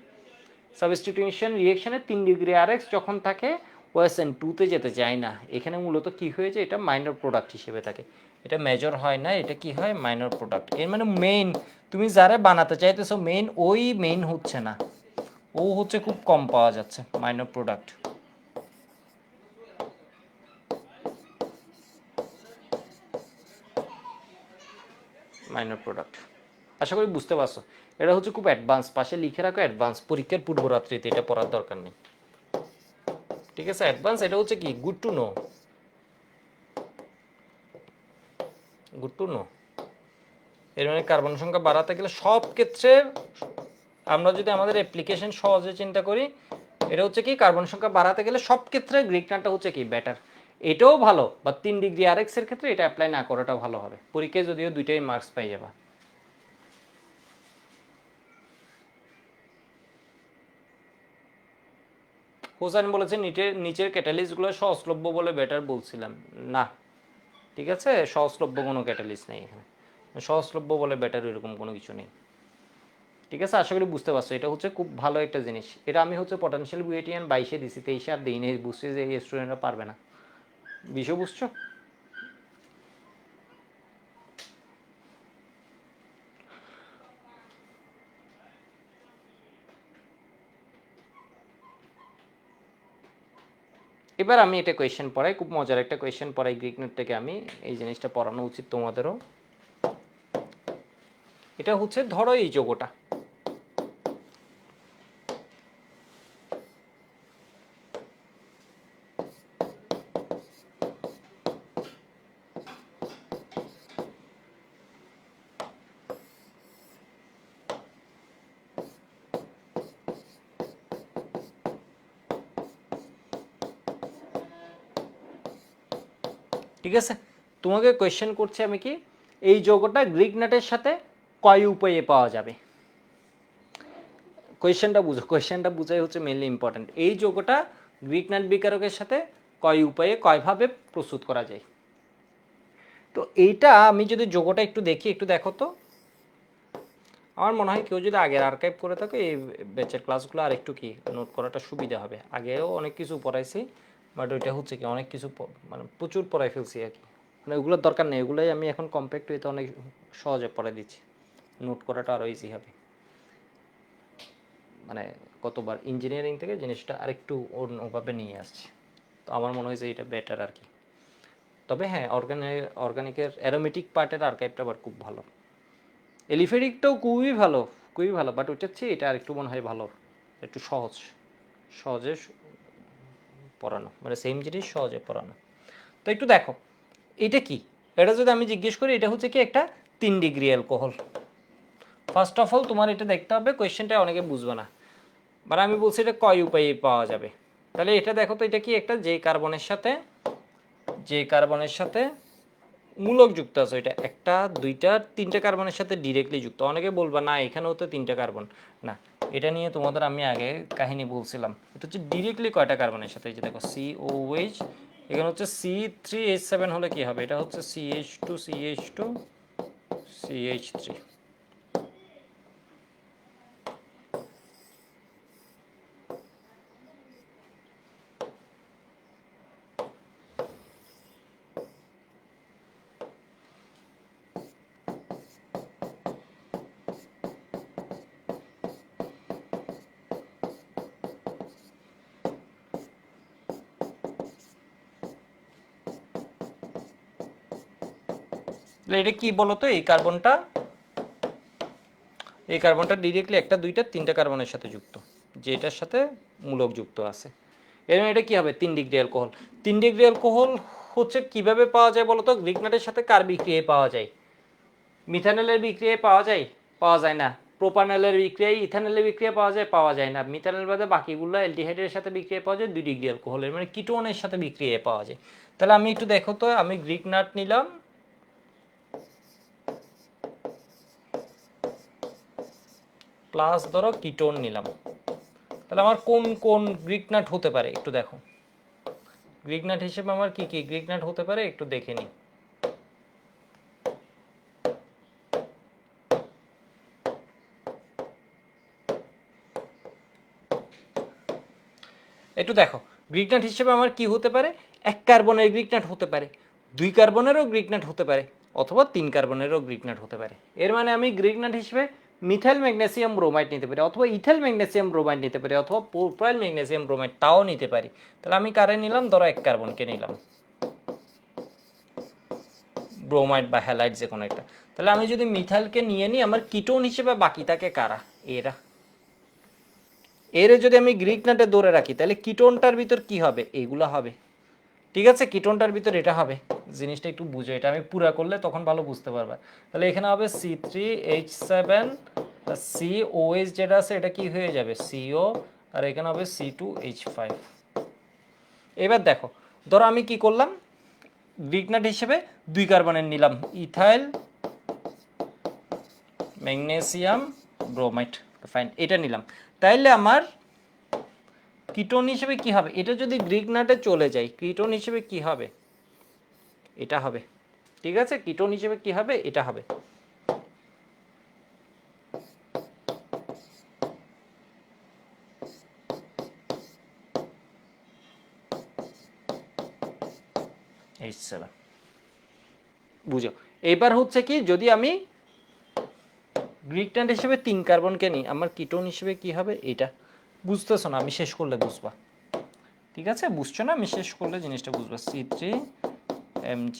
সাবস্টিটিউশন রিয়েকশনে 3 ডিগ্রি আরএক্স যখন থাকে OSN2 যেতে চায় না, এখানে মূলত কি হয়েছে এটা মাইনর প্রোডাক্ট হিসেবে থাকে, এটা মেজর হয় না, এটা কি হয় মাইনর প্রোডাক্ট, এর মানে মেইন তুমি যারা বানাতে চাইতেছো মেইন ওই মেইন হচ্ছে না, ও হচ্ছে খুব কম পাওয়া যাচ্ছে মাইনর প্রোডাক্ট, মাইনর প্রোডাক্ট। আশা করি বুঝতে পারছো, এটা হচ্ছে খুব অ্যাডভান্স, পাশে লিখে রাখো অ্যাডভান্স, পরীক্ষার পূর্বরাত্রিতে এটা পড়ার দরকার নেই, ঠিক আছে অ্যাডভান্স, এটা হচ্ছে কি good to know, good to know. এর মানে কার্বন সংখ্যা বাড়াতে গেলে সব ক্ষেত্রে আমরা যদি আমাদের অ্যাপ্লিকেশন সহজে চিন্তা করি, এটা হচ্ছে কি কার্বন সংখ্যা বাড়াতে গেলে সব ক্ষেত্রে গ্রিকনারটা হচ্ছে কি বেটার, এটাও ভালো, বা 3 ডিগ্রি আরএক্স এর ক্ষেত্রে এটা অ্যাপ্লাই না করাটা ভালো হবে, পরীক্ষায় যদিও দুইটাই মার্কস পাই যাবা। হোসেন বলেছে নিচের ক্যাটালিস্টগুলো সহজলভ্য বলে বেটার বলছিলাম না, ঠিক আছে, সহজলভ্য কোনো ক্যাটালিস্ট নেই এখানে, সহজলভ্য বলে বেটার এরকম কোনো কিছু নেই, ঠিক আছে। আশা করি বুঝতে পারছো, এটা হচ্ছে খুব ভালো একটা জিনিস। এটা আমি হচ্ছে পটেনশিয়াল বুয়েটিয়ান 22-এ দিছি, 23-এ আর দিই নেই, বুঝছি যে এই স্টুডেন্টরা পারবে না, বিষয় বুঝছো। এবার আমি এটা কোয়েশ্চেন পড়াই, খুব মজার একটা কোয়েশ্চেন পড়াই গ্রিক নেট থেকে আমি, এই জিনিসটা পড়ানো উচিত তোমাদেরও। এটা হচ্ছে ধরো এই যোগটা, ঠিক আছে। তোমাকে কোয়েশ্চেন করছি আমি কি, এই যোগটা গ্রিক নাটের সাথে কয় উপায়ে পাওয়া যাবে। কোয়েশ্চেনটা বুঝাই হচ্ছে মেনলি ইম্পর্টেন্ট। এই যোগটা গ্রিক নাট বিকারকের সাথে কয় উপায়ে কয়ভাবে প্রস্তুত করা যায়। তো এইটা আমি যদি যোগটা একটু দেখি, একটু দেখো তো। আমার মনে হয় কেউ যদি আগের আর্কাইভ করে থাকে এই ব্যাচের ক্লাসগুলো আর একটু কি নোট করাটা সুবিধা হবে। আগেও অনেক কিছু পড়াইছি, বাট ওইটা হচ্ছে কি অনেক কিছু মানে প্রচুর পড়াই ফেলছি আর কি, মানে ওগুলোর দরকার নেই, ওগুলোই আমি এখন কম্প্যাক্ট হইতে অনেক সহজে পড়াই দিচ্ছি, নোট করাটা আরও ইজি হবে। মানে কতবার ইঞ্জিনিয়ারিং থেকে জিনিসটা আরেকটু অন্যভাবে নিয়ে আসছে, তো আমার মনে হয় যে এটা বেটার আর কি। তবে হ্যাঁ, অর্গানিকের অ্যারোমেটিক পার্টের আর্কাইভটা আবার খুব ভালো, এলিফেটিকটাও খুবই ভালো, বাট ওইটার চেয়ে এটা আরেকটু মনে হয় ভালো, একটু সহজে পড়ানো, মানে সেম জিনিস সহজে পড়ানো। তো একটু দেখো এটা কি, এটা যদি আমি জিজ্ঞেস করি, এটা হচ্ছে কি একটা 3 degree alcohol. First of all তোমার এটা দেখতে হবে, কোয়েশ্চেনটা অনেকে বুঝবে না, মানে আমি বলছি এটা কয় উপায়ে পাওয়া যাবে। তাহলে এটা দেখো তো, এটা কি একটা যে কার্বনের সাথে মূলক যুক্ত আছে, এটা একটা দুইটা তিনটা কার্বনের সাথে ডিরেক্টলি যুক্ত। অনেকে বলবা না এখানেও তো 3টা কার্বন, না এটা নিয়ে তোমাদের আমি আগে কাহিনী বলছিলাম। এটা হচ্ছে ডিরেক্টলি কয়টা কার্বনের সাথে, এই যে দেখো COH, এখানে হচ্ছে C3H7 হলে কি হবে, এটা হচ্ছে CH2 CH2 CH3। এটা কি বলতো, এই কার্বনটা ডিরেক্টলি একটা দুইটা তিনটা কার্বনের সাথে যুক্ত, যেটার সাথে মূলক যুক্ত আছে। এর মানে এটা কি হবে, 3 ডিগ্রি অ্যালকোহল। 3 ডিগ্রি অ্যালকোহল হচ্ছে কিভাবে পাওয়া যায় বলতো, গ্রিক নাটের সাথে কার বিক্রিয়ায় পাওয়া যায়, মিথানলের বিক্রিয়ায় পাওয়া যায় না। প্রোপানলের বিক্রিয়ায় ইথানলের বিক্রিয়া পাওয়া যায় না। মিথানল বাদে বাকিগুলো অ্যালডিহাইডের সাথে বিক্রিয়া পাওয়া যায় 2 ডিগ্রি অ্যালকোহলের, মানে কিটোনের সাথে বিক্রিয়ায় পাওয়া যায়। তাহলে আমি একটু দেখো তো, আমি গ্রিক নাট নিলাম, প্লাস ধরো কিটোন নিলাম, তাহলে আমার কোন কোন গ্রিক নাট হতে পারে একটু দেখো। গ্রিক নাট হিসেবে আমার কি কি গ্রিক নাট হতে পারে একটু দেখে নিই। একটু দেখো গ্রিক নাট হিসেবে আমার কি হতে পারে, 1 কার্বনের গ্রিক নাট হতে পারে, 2 কার্বনেরও গ্রিক নাট হতে পারে, অথবা 3 কার্বনেরও গ্রিক নাট হতে পারে। এর মানে আমি গ্রিক নাট হিসেবে মিথাইল ম্যাগনেসিয়াম ব্রোমাইড নিতে পারি, অথবা ইথাইল ম্যাগনেসিয়াম ব্রোমাইড নিতে পারি, অথবা প্রোপাইল ম্যাগনেসিয়াম ব্রোমাইড তাও নিতে পারি। তাহলে আমি কারে নিলাম, ধরো 1 কার্বনকে নিলাম, ব্রোমাইড বা হ্যালাইড যে কোনো একটা। তাহলে আমি যদি মিথাইলকে নিয়ে নিই, আমার কিটোন হিসেবে বাকি থাকে কারা, এরা। এর যদি আমি গ্রিক নাটে ধরে রাখি, তাহলে কিটোনটার ভিতর কি হবে, এইগুলা হবে, ঠিক আছে। কিটোনটার ভিতর এটা হবে, জিনিসটা একটু বুঝো, এটা আমি পুরা করলে তখন ভালো বুঝতে পারবে। তাহলে এখানে হবে C3H7 COH যেটা আছে এটা কি হয়ে যাবে CO, আর এখানে হবে C2H5। এবার দেখো, ধরো আমি কি করলাম, গ্রিক নাট হিসেবে 2 কার্বনের নিলাম, ইথাইল ম্যাগনেসিয়াম ব্রোমাইড, ফাইন, এটা নিলাম। তাইলে আমার কিটোন হিসেবে কি হবে, এটা যদি গ্রিগনাটে চলে যায় কিটোন হিসেবে কি হবে, এটা হবে। ঠিক আছে, কিটোন হিসেবে কি হবে, এটা হবে। H7 বুঝো। এবার হচ্ছে কি, যদি আমি গ্রিগনাট হিসেবে 3 কার্বনকে নিই, আমার কিটোন হিসেবে কি হবে, এটা বুঝতেছো না, আমি শেষ করলে বুঝবা। ঠিক আছে, বুঝছো না, আমি শেষ করলে জিনিসটা বুঝবা। C3Mg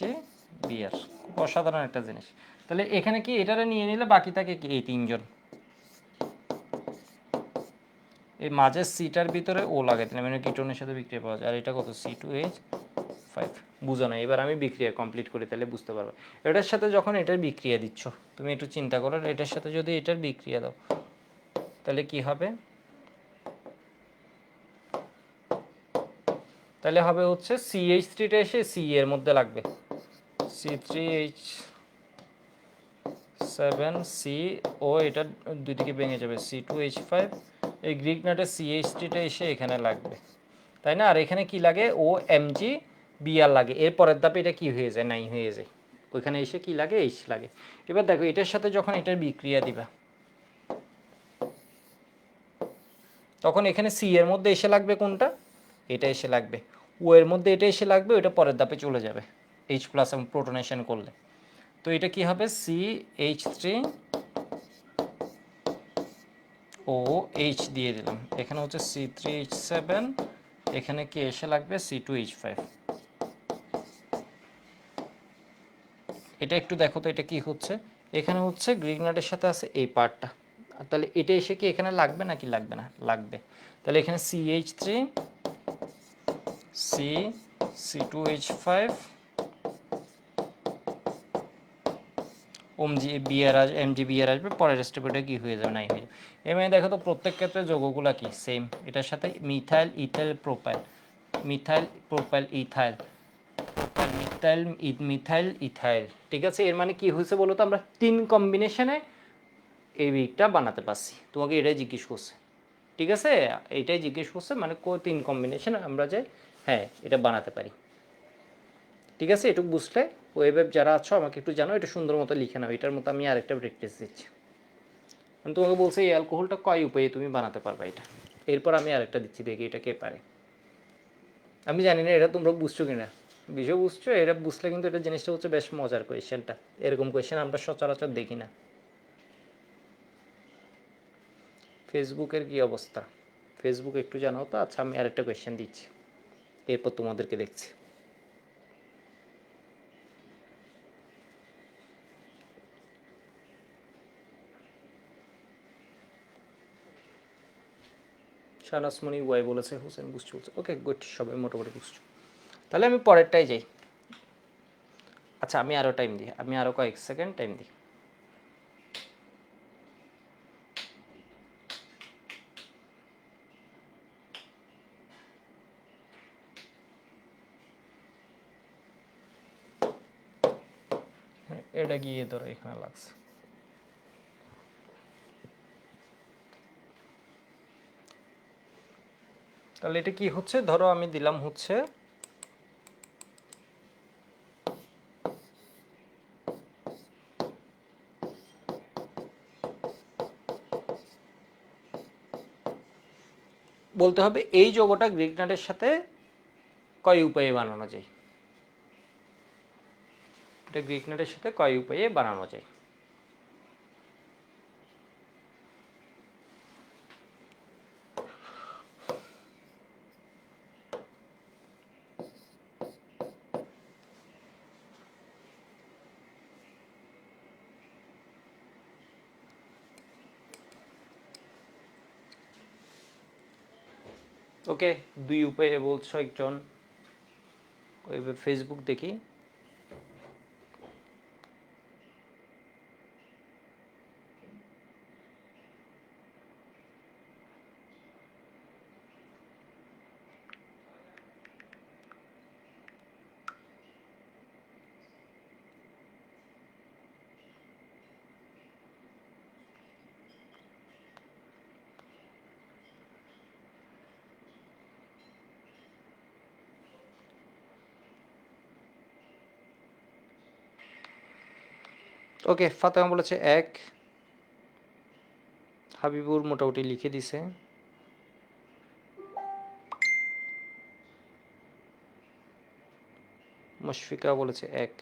Br, খুব অসাধারণ একটা জিনিস। তাহলে এখানে কি এটারে নিয়ে নিলে বাকি থাকে কি, এই তিনজন। এই মাঝের সিটার ভিতরে ও লাগাই দিলাম, মানে কিটোনের সাথে বিক্রিয়া পাওয়া যায়। আর এটা কত, C2H5। বুঝো না, এবার আমি বিক্রিয়া কমপ্লিট করি, তাহলে বুঝতে পারবে। এটার সাথে যখন এটার বিক্রিয়া দিচ্ছ, তুমি একটু চিন্তা করো, এটার সাথে যদি এটার বিক্রিয়া দাও, তাহলে কি হবে, তাহলে হবে হচ্ছে CH3টা এসে সি এর মধ্যে লাগবে, C3H7C, ও এটা দুই দিকে ভেঙে যাবে, C2H5। এই গ্রিগনাটের CH3টা এসে এখানে লাগবে, তাই না? আর এখানে কি লাগে, ও Mg Br লাগে। এর পরের ধাপে এটা কি হয়ে যায়, নাই হয়ে যায়, ওইখানে এসে কি লাগে, H লাগে। এবার দেখো এটার সাথে যখন এটার বিক্রিয়া দিবা, তখন এখানে সি এর মধ্যে এসে লাগবে কোনটা, এটা এসে লাগবে। ও এর মধ্যে এটা এসে লাগবে, ওটা পরের ধাপে চলে যাবে H প্লাস এবং প্রোটনেশন করলে। তো এটা কি হবে, CH3OH দিয়ে দিলাম, এখানে হচ্ছে C3H7, এখানে কি এসে লাগবে C2H5। এটা একটু দেখো তো, এটা কি হচ্ছে, এখানে হচ্ছে গ্রিগনাটের সাথে আছে এই পার্টটা, তাহলে এটা এসে কি এখানে লাগবে নাকি লাগবে না, লাগবে। তাহলে এখানে CH3 C2H5 Mg Br আসবে, পরের স্টেপে কি হয়ে যাবে, নাই হয়ে যাবে। এমনি দেখো তো প্রত্যেক ক্ষেত্রে যৌগগুলা কি সেম, এটার সাথে methyl ethyl propyl, methyl propyl ethyl, methyl methyl ethyl. ঠিক আছে, এর মানে কি হয়েছে বলো তো, আমরা 3 কম্বিনেশনে এই উইকটা বানাতে পারছি। তোমাকে এটাই জিজ্ঞেস করছে, ঠিক আছে, এইটাই জিজ্ঞেস করছে, মানে 3 কম্বিনেশন আমরা যাই, হ্যাঁ এটা বানাতে পারি। ঠিক আছে, এটুকু বুঝলে ওয়েব যারা আছো আমাকে একটু জানো, এটা সুন্দর মতো লিখে নাও। এটার মতো আমি আরেকটা প্র্যাকটিস দিচ্ছি। আমি তোমাকে বলছি এই অ্যালকোহলটা কয় উপায়ে তুমি বানাতে পারবা এটা, এরপর আমি আরেকটা দিচ্ছি, দেখি এটা কে পারে। আমি জানি না এটা তোমরা বুঝছো কিনা, বিষয় বুঝছো, এটা বুঝলে কিন্তু এটা জিনিসটা হচ্ছে বেশ মজার কোয়েশ্চেনটা। এরকম কোয়েশ্চেন আমরা সচরাচর দেখি না। ফেসবুকের কি অবস্থা, ফেসবুক একটু জানাও তো। আচ্ছা, আমি আরেকটা কোয়েশ্চেন দিচ্ছি, এরপর তোমাদেরকে দেখছি। শাহনাজমণি ওয়াই বলেছে, হোসেন বুঝছো বলছে, ওকে গুড, সবাই মোটামুটি বুঝছো। তাহলে আমি পরেরটাই যাই। আচ্ছা, আমি আরও টাইম দিই, আমি আরও কয়েক সেকেন্ড টাইম দিই। এটা গিয়ে ধরো এখানে লাগছে। তাহলে এটা কি হচ্ছে, ধরো আমি দিলাম হচ্ছে বলতে হবে এই যৌগটা গ্রিগনাটের সাথে কয় উপায়ে বানানো যায়, এটা গ্রিগনাটের সাথে কয় উপায়ে বানানো যায়। ওকে, 2 উপায়ে বলছো একজন, ওই ফেসবুক দেখি। ওকে, ফাতেমা বলেছে 1, হাবিবুর মোটামুটি লিখে দিছে। মুশফিকা বলেছে 1।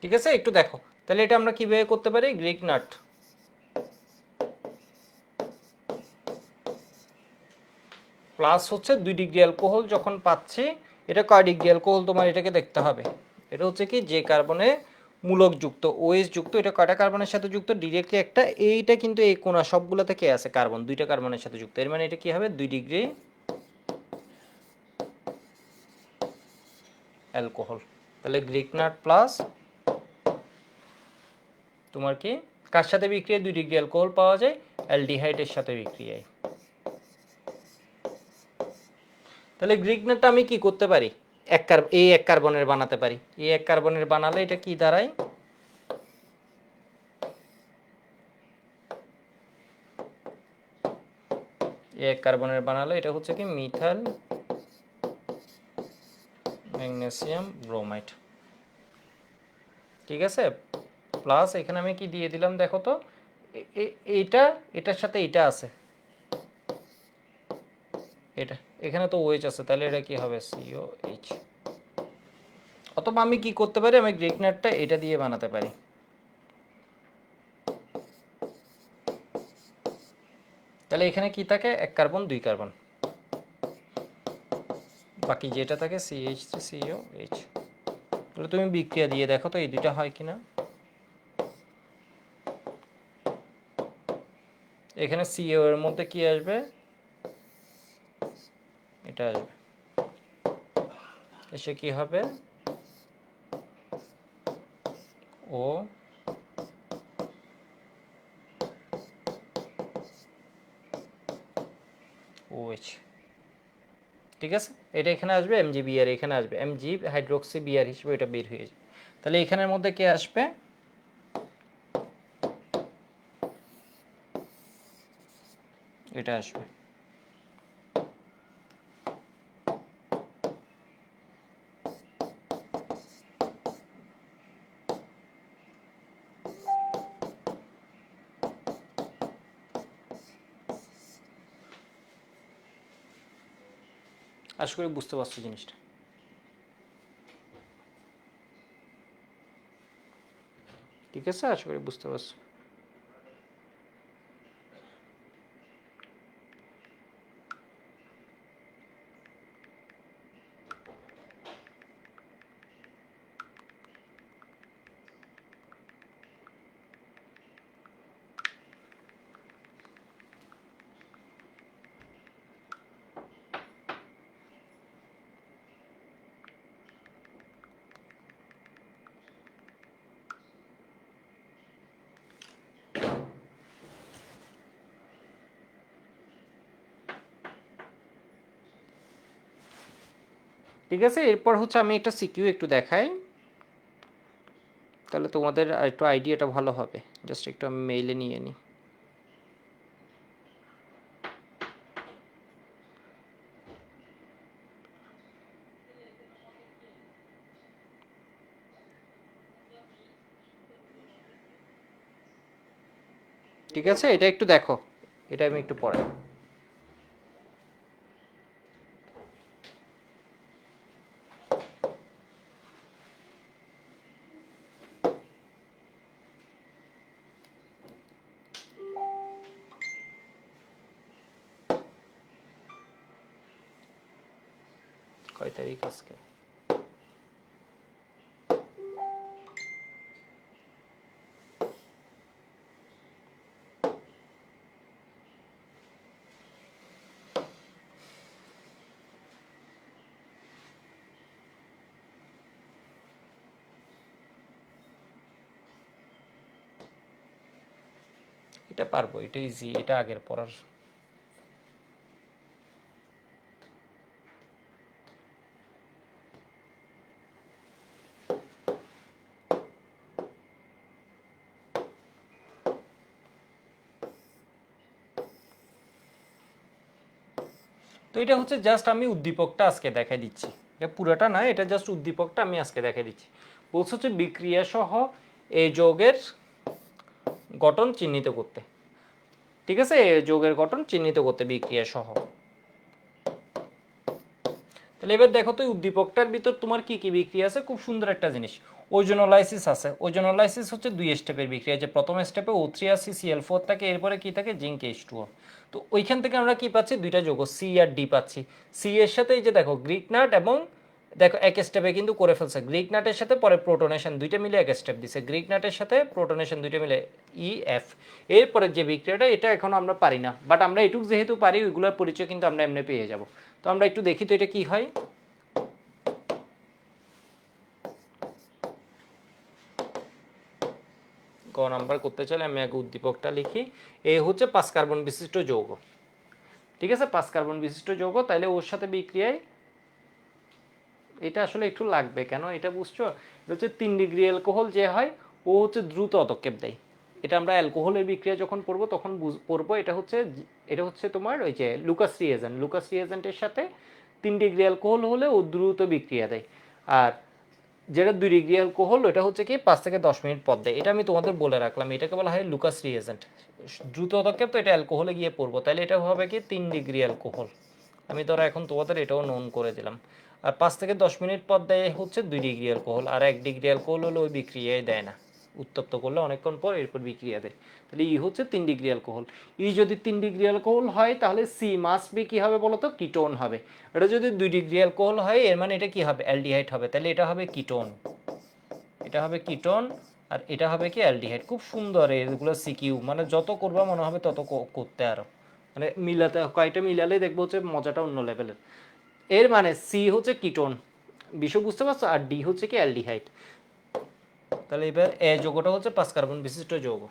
ঠিক আছে, একটু দেখো তাহলে এটা আমরা কিভাবে করতে পারি। গ্রিক নাট প্লাস হচ্ছে 2 ডিগ্রি অ্যালকোহল যখন পাচ্ছি, এটা কয় ডিগ্রি অ্যালকোহল তোমার এটাকে দেখতে হবে। এটা হচ্ছে কি যে কার্বনে মূলক যুক্ত ওএস যুক্ত, এটা কয়টা কার্বনের সাথে যুক্ত ডিরেক্টলি একটা, এইটা কিন্তু এই কোণা সবগুলোতে কে আছে কার্বন, 2টা কার্বনের সাথে যুক্ত, এর মানে এটা কি হবে 2 ডিগ্রি অ্যালকোহল। তাহলে গ্রিক নাট প্লাস তোমার কি কার সাথে বিক্রিয়ায় 2 ডিগ্রি অ্যালকোহল পাওয়া যায়, অ্যালডিহাইডের সাথে বিক্রিয়ায়। তাহলে গ্রিক নাটটা আমি কি করতে পারি, এই এক কার্বনের বানাতে পারি। এই এক কার্বনের বানালে এটা কি দাঁড়ায়, এক কার্বনের বানালে এটা হচ্ছে কি মিথাইল ম্যাগনেসিয়াম ব্রোমাইড। ঠিক আছে, প্লাস এখানে আমি কি দিয়ে দিলাম দেখো তো, এইটা এটার সাথে এটা আছে, এটা এখানে তো ওএইচ আছে, তাহলে এটা কি হবে সিওএইচ। অথবা আমি কি করতে পারি, আমি গ্রিক নাটটা এটা দিয়ে বানাতে পারি। তাহলে এখানে কি থাকে, 1 কার্বন 2 কার্বন, বাকি যেটা থাকে CH3 COH। তাহলে তুমি বিক্রিয়া দিয়ে দেখো তো এই দুইটা হয় কিনা। এখানে CO এর মধ্যে কি আসবে, এটা আসবে, এসে কি হবে ও OH। ঠিক আছে, এটা এখানে আসবে MgBr, এখানে আসবে Mg হাইড্রোক্সি Br হিসেবে এটা বের হয়ে যাবে। তাহলে এখানের মধ্যে কে আসবে, এটা আসবে। আশা করি বুঝতে পারছো জিনিসটা। ঠিক আছে, আশা করি বুঝতে পারছো। ঠিক আছে, এরপর হচ্ছে আমি একটা সিকিউ একটু দেখাই, তাহলে তোমাদের একটু আইডিয়াটা ভালো হবে। জাস্ট একটু আমি মেইলে নিয়ে নিই। ঠিক আছে, এটা একটু দেখো, এটা আমি একটু পড়াই। কয় তারিখ আজকে, এটা পারবো, এটা ইজি, এটা আগের পড়ার। তো এটা হচ্ছে জাস্ট আমি উদ্দীপকটা আজকে দেখাই দিচ্ছি, এটা পুরোটা না, এটা জাস্ট উদ্দীপকটা আমি আজকে দেখাই দিচ্ছি। বলছে হচ্ছে বিক্রিয়া সহ এই যৌগের গঠন চিহ্নিত করতে, ঠিক আছে, এই যৌগের গঠন চিহ্নিত করতে বিক্রিয়া সহ। তাহলে এবার দেখো তো উদ্দীপকটার ভিতর তোমার কি কি বিক্রিয়া আছে, খুব সুন্দর একটা জিনিস, ওজোনোলাইসিস আছে। ওজোনোলাইসিস হচ্ছে 2 স্টেপের বিক্রিয়া, যে প্রথম স্টেপে O3 আর CCl4 থাকে, এরপরে কি থাকে, জিঙ্ক H2O। তো ওইখান থেকে আমরা কি পাচ্ছি, দুইটা যৌগ সি আর ডি পাচ্ছি। সি এর সাথে এই যে দেখো গ্রিক নাট, এবং দেখো এক স্টেপে কিন্তু করে ফেলছে, গ্রিক নাটের সাথে পরে প্রোটোনেশন দুইটা মিলে এক স্টেপ দিছে, গ্রিক নাটের সাথে প্রোটোনেশন দুইটা মিলে EF। এরপরে যে বিক্রিয়াটা এটা এখন আমরা পারি না, বাট আমরা এটুকু যেহেতু পারি ওইগুলোর পরিচয় কিন্তু আমরা এমনি পেয়ে যাব। তো আমরা একটু দেখি তো এটা কি হয়। ক নাম্বার করতে চাইলে আমি আগে উদ্দীপকটা লিখি। এ হচ্ছে 5 কার্বন বিশিষ্ট যৌগ, ঠিক আছে, 5 কার্বন বিশিষ্ট যৌগ। তাইলে ওর সাথে বিক্রিয়ায় এটা আসলে একটু লাগবে, কেন এটা বুঝছো, এটা হচ্ছে 3 ডিগ্রি অ্যালকোহল যে হয়, ও হচ্ছে দ্রুত পদক্ষেপ দেয়। এটা আমরা অ্যালকোহলের বিক্রিয়া যখন পড়বো তখন পড়বো। এটা হচ্ছে তোমার ওই যে লুকাস রিয়েজেন্ট, লুকাস রিয়েজেন্টের সাথে 3 ডিগ্রি অ্যালকোহল হলে ও দ্রুত বিক্রিয়া দেয়। আর যেটা 2 ডিগ্রি অ্যালকোহল ওটা হচ্ছে কি 5 থেকে 10 মিনিট পর দেয়। এটা আমি তোমাদের বলে রাখলাম, এটাকে বলা হয় লুকাস রিয়েজেন্ট, দ্রুত পদক্ষেপ। তো এটা অ্যালকোহলে গিয়ে পড়বো, তাহলে এটা হবে কি 3 ডিগ্রি অ্যালকোহল। আমি ধরো এখন তোমাদের এটাও নোন করে দিলাম। আর 5 থেকে 10 মিনিট পর দেয় হচ্ছে 2 ডিগ্রি অ্যালকোহল, আর 1 ডিগ্রি অ্যালকোহল হলে ওই বিক্রিয়ায় দেয় না, উত্তপ্ত করলে অনেকক্ষণ পর এরপর বিক্রিয়া দেয়। তাহলে ই হচ্ছে 3 ডিগ্রি অ্যালকোহল। ই যদি 3 ডিগ্রি অ্যালকোহল হয় তাহলে সি মাস্ট বি কী হবে বলো তো, কিটোন হবে। এটা যদি 2 ডিগ্রি অ্যালকোহল হয় এর মানে এটা কি হবে, অ্যালডিহাইড হবে, তাহলে এটা হবে কিটোন, এটা হবে কিটোন। আর এটা হবে কি অ্যালডিহাইড। খুব সুন্দর এগুলো সিকিউ, মানে যত করবা মনে হবে তত করতে আরো, মানে মিলাতে কয়টা মিলালেই দেখবো হচ্ছে মজাটা অন্য লেভেলের। এর মানে সি হচ্ছে কিটোন, বিষয় বুঝতে পারছো, আর ডি হচ্ছে কি অ্যালডিহাইড। তাহলে এবার এ যৌগটা হচ্ছে 5 কার্বন বিশিষ্ট যৌগ।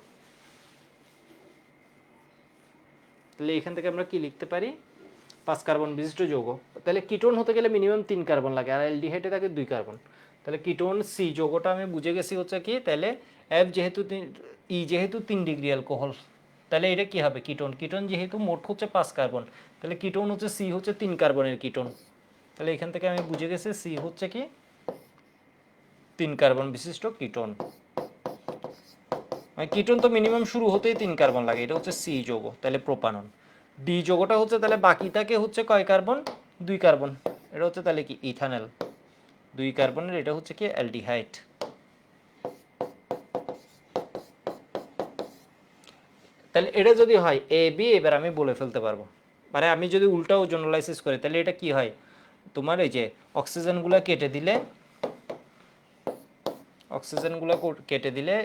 তাহলে এখান থেকে আমরা কি লিখতে পারি, 5 কার্বন বিশিষ্ট যৌগ। তাহলে কিটোন হতে গেলে মিনিমাম 3 কার্বন লাগে, আর অ্যালডিহাইডে থাকে 2 কার্বন। তাহলে কিটোন সি যৌগটা আমি বুঝে গেছি হচ্ছে কি, তাহলে এফ যেহেতু ই যেহেতু 3 ডিগ্রি অ্যালকোহল, তাহলে এটা কি হবে কিটোন। কিটোন যেহেতু মোট হচ্ছে 5 কার্বন, তাহলে কিটোন হচ্ছে সি হচ্ছে 3 কার্বনের কিটোন। তাহলে এখান থেকে আমি বুঝে গেছি সি হচ্ছে কি 3 কার্বন বিশিষ্ট কিটোন। মানে কিটোন তো মিনিমাম শুরু হতেই 3 কার্বন লাগে, এটা হচ্ছে সি যৌগ, তাহলে প্রোপানন। ডি যৌগটা হচ্ছে তাহলে বাকি থাকে হচ্ছে কয় কার্বন, 2 কার্বন, এটা হচ্ছে তাহলে কি ইথানল, 2 কার্বনের, এটা হচ্ছে কি অ্যালডিহাইড। তাহলে এটা যদি হয় এ বি, এবার আমি বলে ফেলতে পারবো, মানে আমি যদি উল্টা ওজোনোলাইসিস করি তাহলে এটা কি হয়, তোমার এই যে অক্সিজেনগুলো কেটে দিলে, অক্সিজেনগুলো কেটে দিলে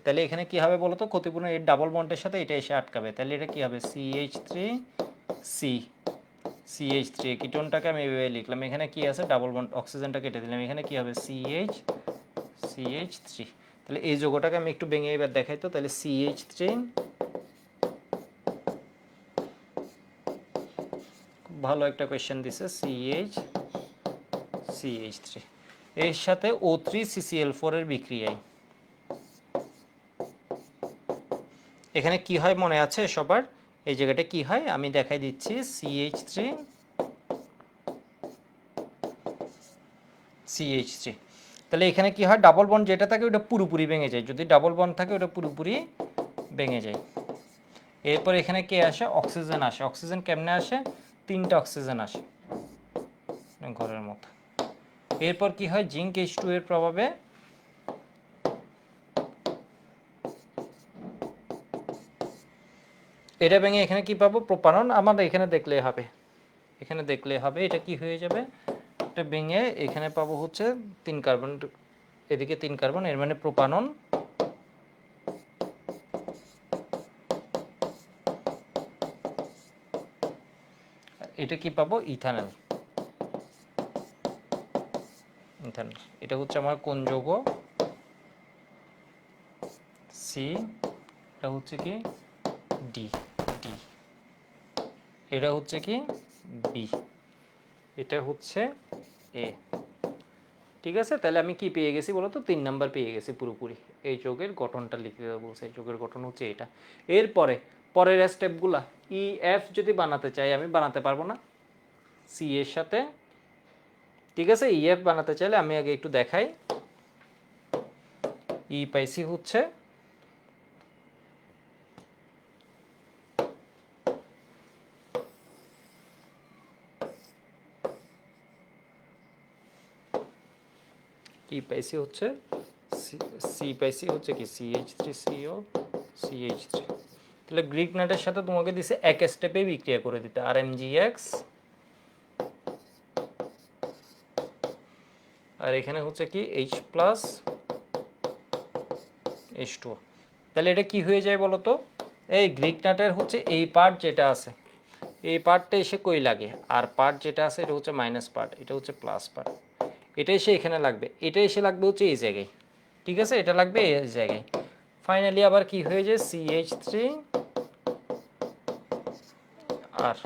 তাহলে এখানে কি হবে বলো তো, ক্ষতিপূর্ণ এর ডাবল বন্ডের সাথে এটা এসে আটকাবে, তাহলে এটা কি হবে CH3 CH3। কিটোনটাকে আমি এভাবে লিখলাম, এখানে কি আছে ডাবল বন্ড, অক্সিজেনটা কেটে দিলাম, এখানে কি হবে CH3। তাহলে এই যৌগটাকে আমি একটু ভেঙে এবার দেখাই তো, তাহলে CH3, খুব ভালো একটা কোয়েশ্চেন দিছে, CH3 এর সাথে O3 CCl4 এর বিক্রিয়ায় এখানে কি হয় মনে আছে সবার, এই জায়গাটা কি হয় আমি দেখাই দিচ্ছি, CH3। তাহলে এখানে কি হয়, ডাবল বন্ড যেটা থাকে ওটা পুরোপুরি ভেঙে যায়, যদি ডাবল বন্ড থাকে ওটা পুরোপুরি ভেঙে যায়। এরপর এখানে কে আসে, অক্সিজেন আসে। অক্সিজেন কেমনে আসে, 3টা অক্সিজেন আসে ঘরের মতো। এরপর কি হয়, জিঙ্ক H2 এর প্রভাবে এটা ভেঙে এখানে কি পাবো, প্রোপানন। আমাদের এখানে দেখলে হবে, এখানে দেখলে হবে, এটা কি হয়ে যাবে, এটা ভেঙে এখানে পাবো হচ্ছে 3 কার্বন, এদিকে 3 কার্বন, এর মানে প্রোপানন। এটা কি পাবো, ইথানল। ইথানল এটা হচ্ছে আমার কোন যৌগ, সি, এটা হচ্ছে কি ডি, ডি, এটা হচ্ছে কি বি, এটা হচ্ছে এ। ঠিক আছে, তাহলে আমি কি পেয়ে গেছি বলো তো, 3 নাম্বার পেয়ে গেছি পুরোপুরি। এই যৌগের গঠনটা লিখতে বলছে, এই যৌগের গঠন হচ্ছে এটা। এরপরে পরের স্টেপগুলা, ই এফ যদি বানাতে চাই আমি বানাতে পারবো না, সি এর সাথে, ঠিক আছে। ইএফ বানাতে চাইলে আমি আগে একটু দেখাই। ই পাইছি হচ্ছে ই পাইছি হচ্ছে সি পাইছি হচ্ছে কি CH3CO CH3। তাহলে গ্রিক নাটের সাথে তোমাকে দিছে এক স্টেপে বিক্রিয়া করে দিতে, RMGX, আর এখানে হচ্ছে কি H+H2। তাহলে এটা কি হয়ে যায় বলো তো, এই গ্রিক নাটের হচ্ছে এই পার্ট যেটা আছে, এই পার্টটা এসে কই লাগে, আর পার্ট যেটা আছে এটা হচ্ছে মাইনাস পার্ট, এটা হচ্ছে প্লাস পার্ট, এটা এসে এখানে লাগবে, এটা এসে লাগবে হচ্ছে এই জায়গায়, ঠিক আছে, এটা লাগবে এই জায়গায়। ফাইনালি আবার কি হয়ে যায় CH3, আর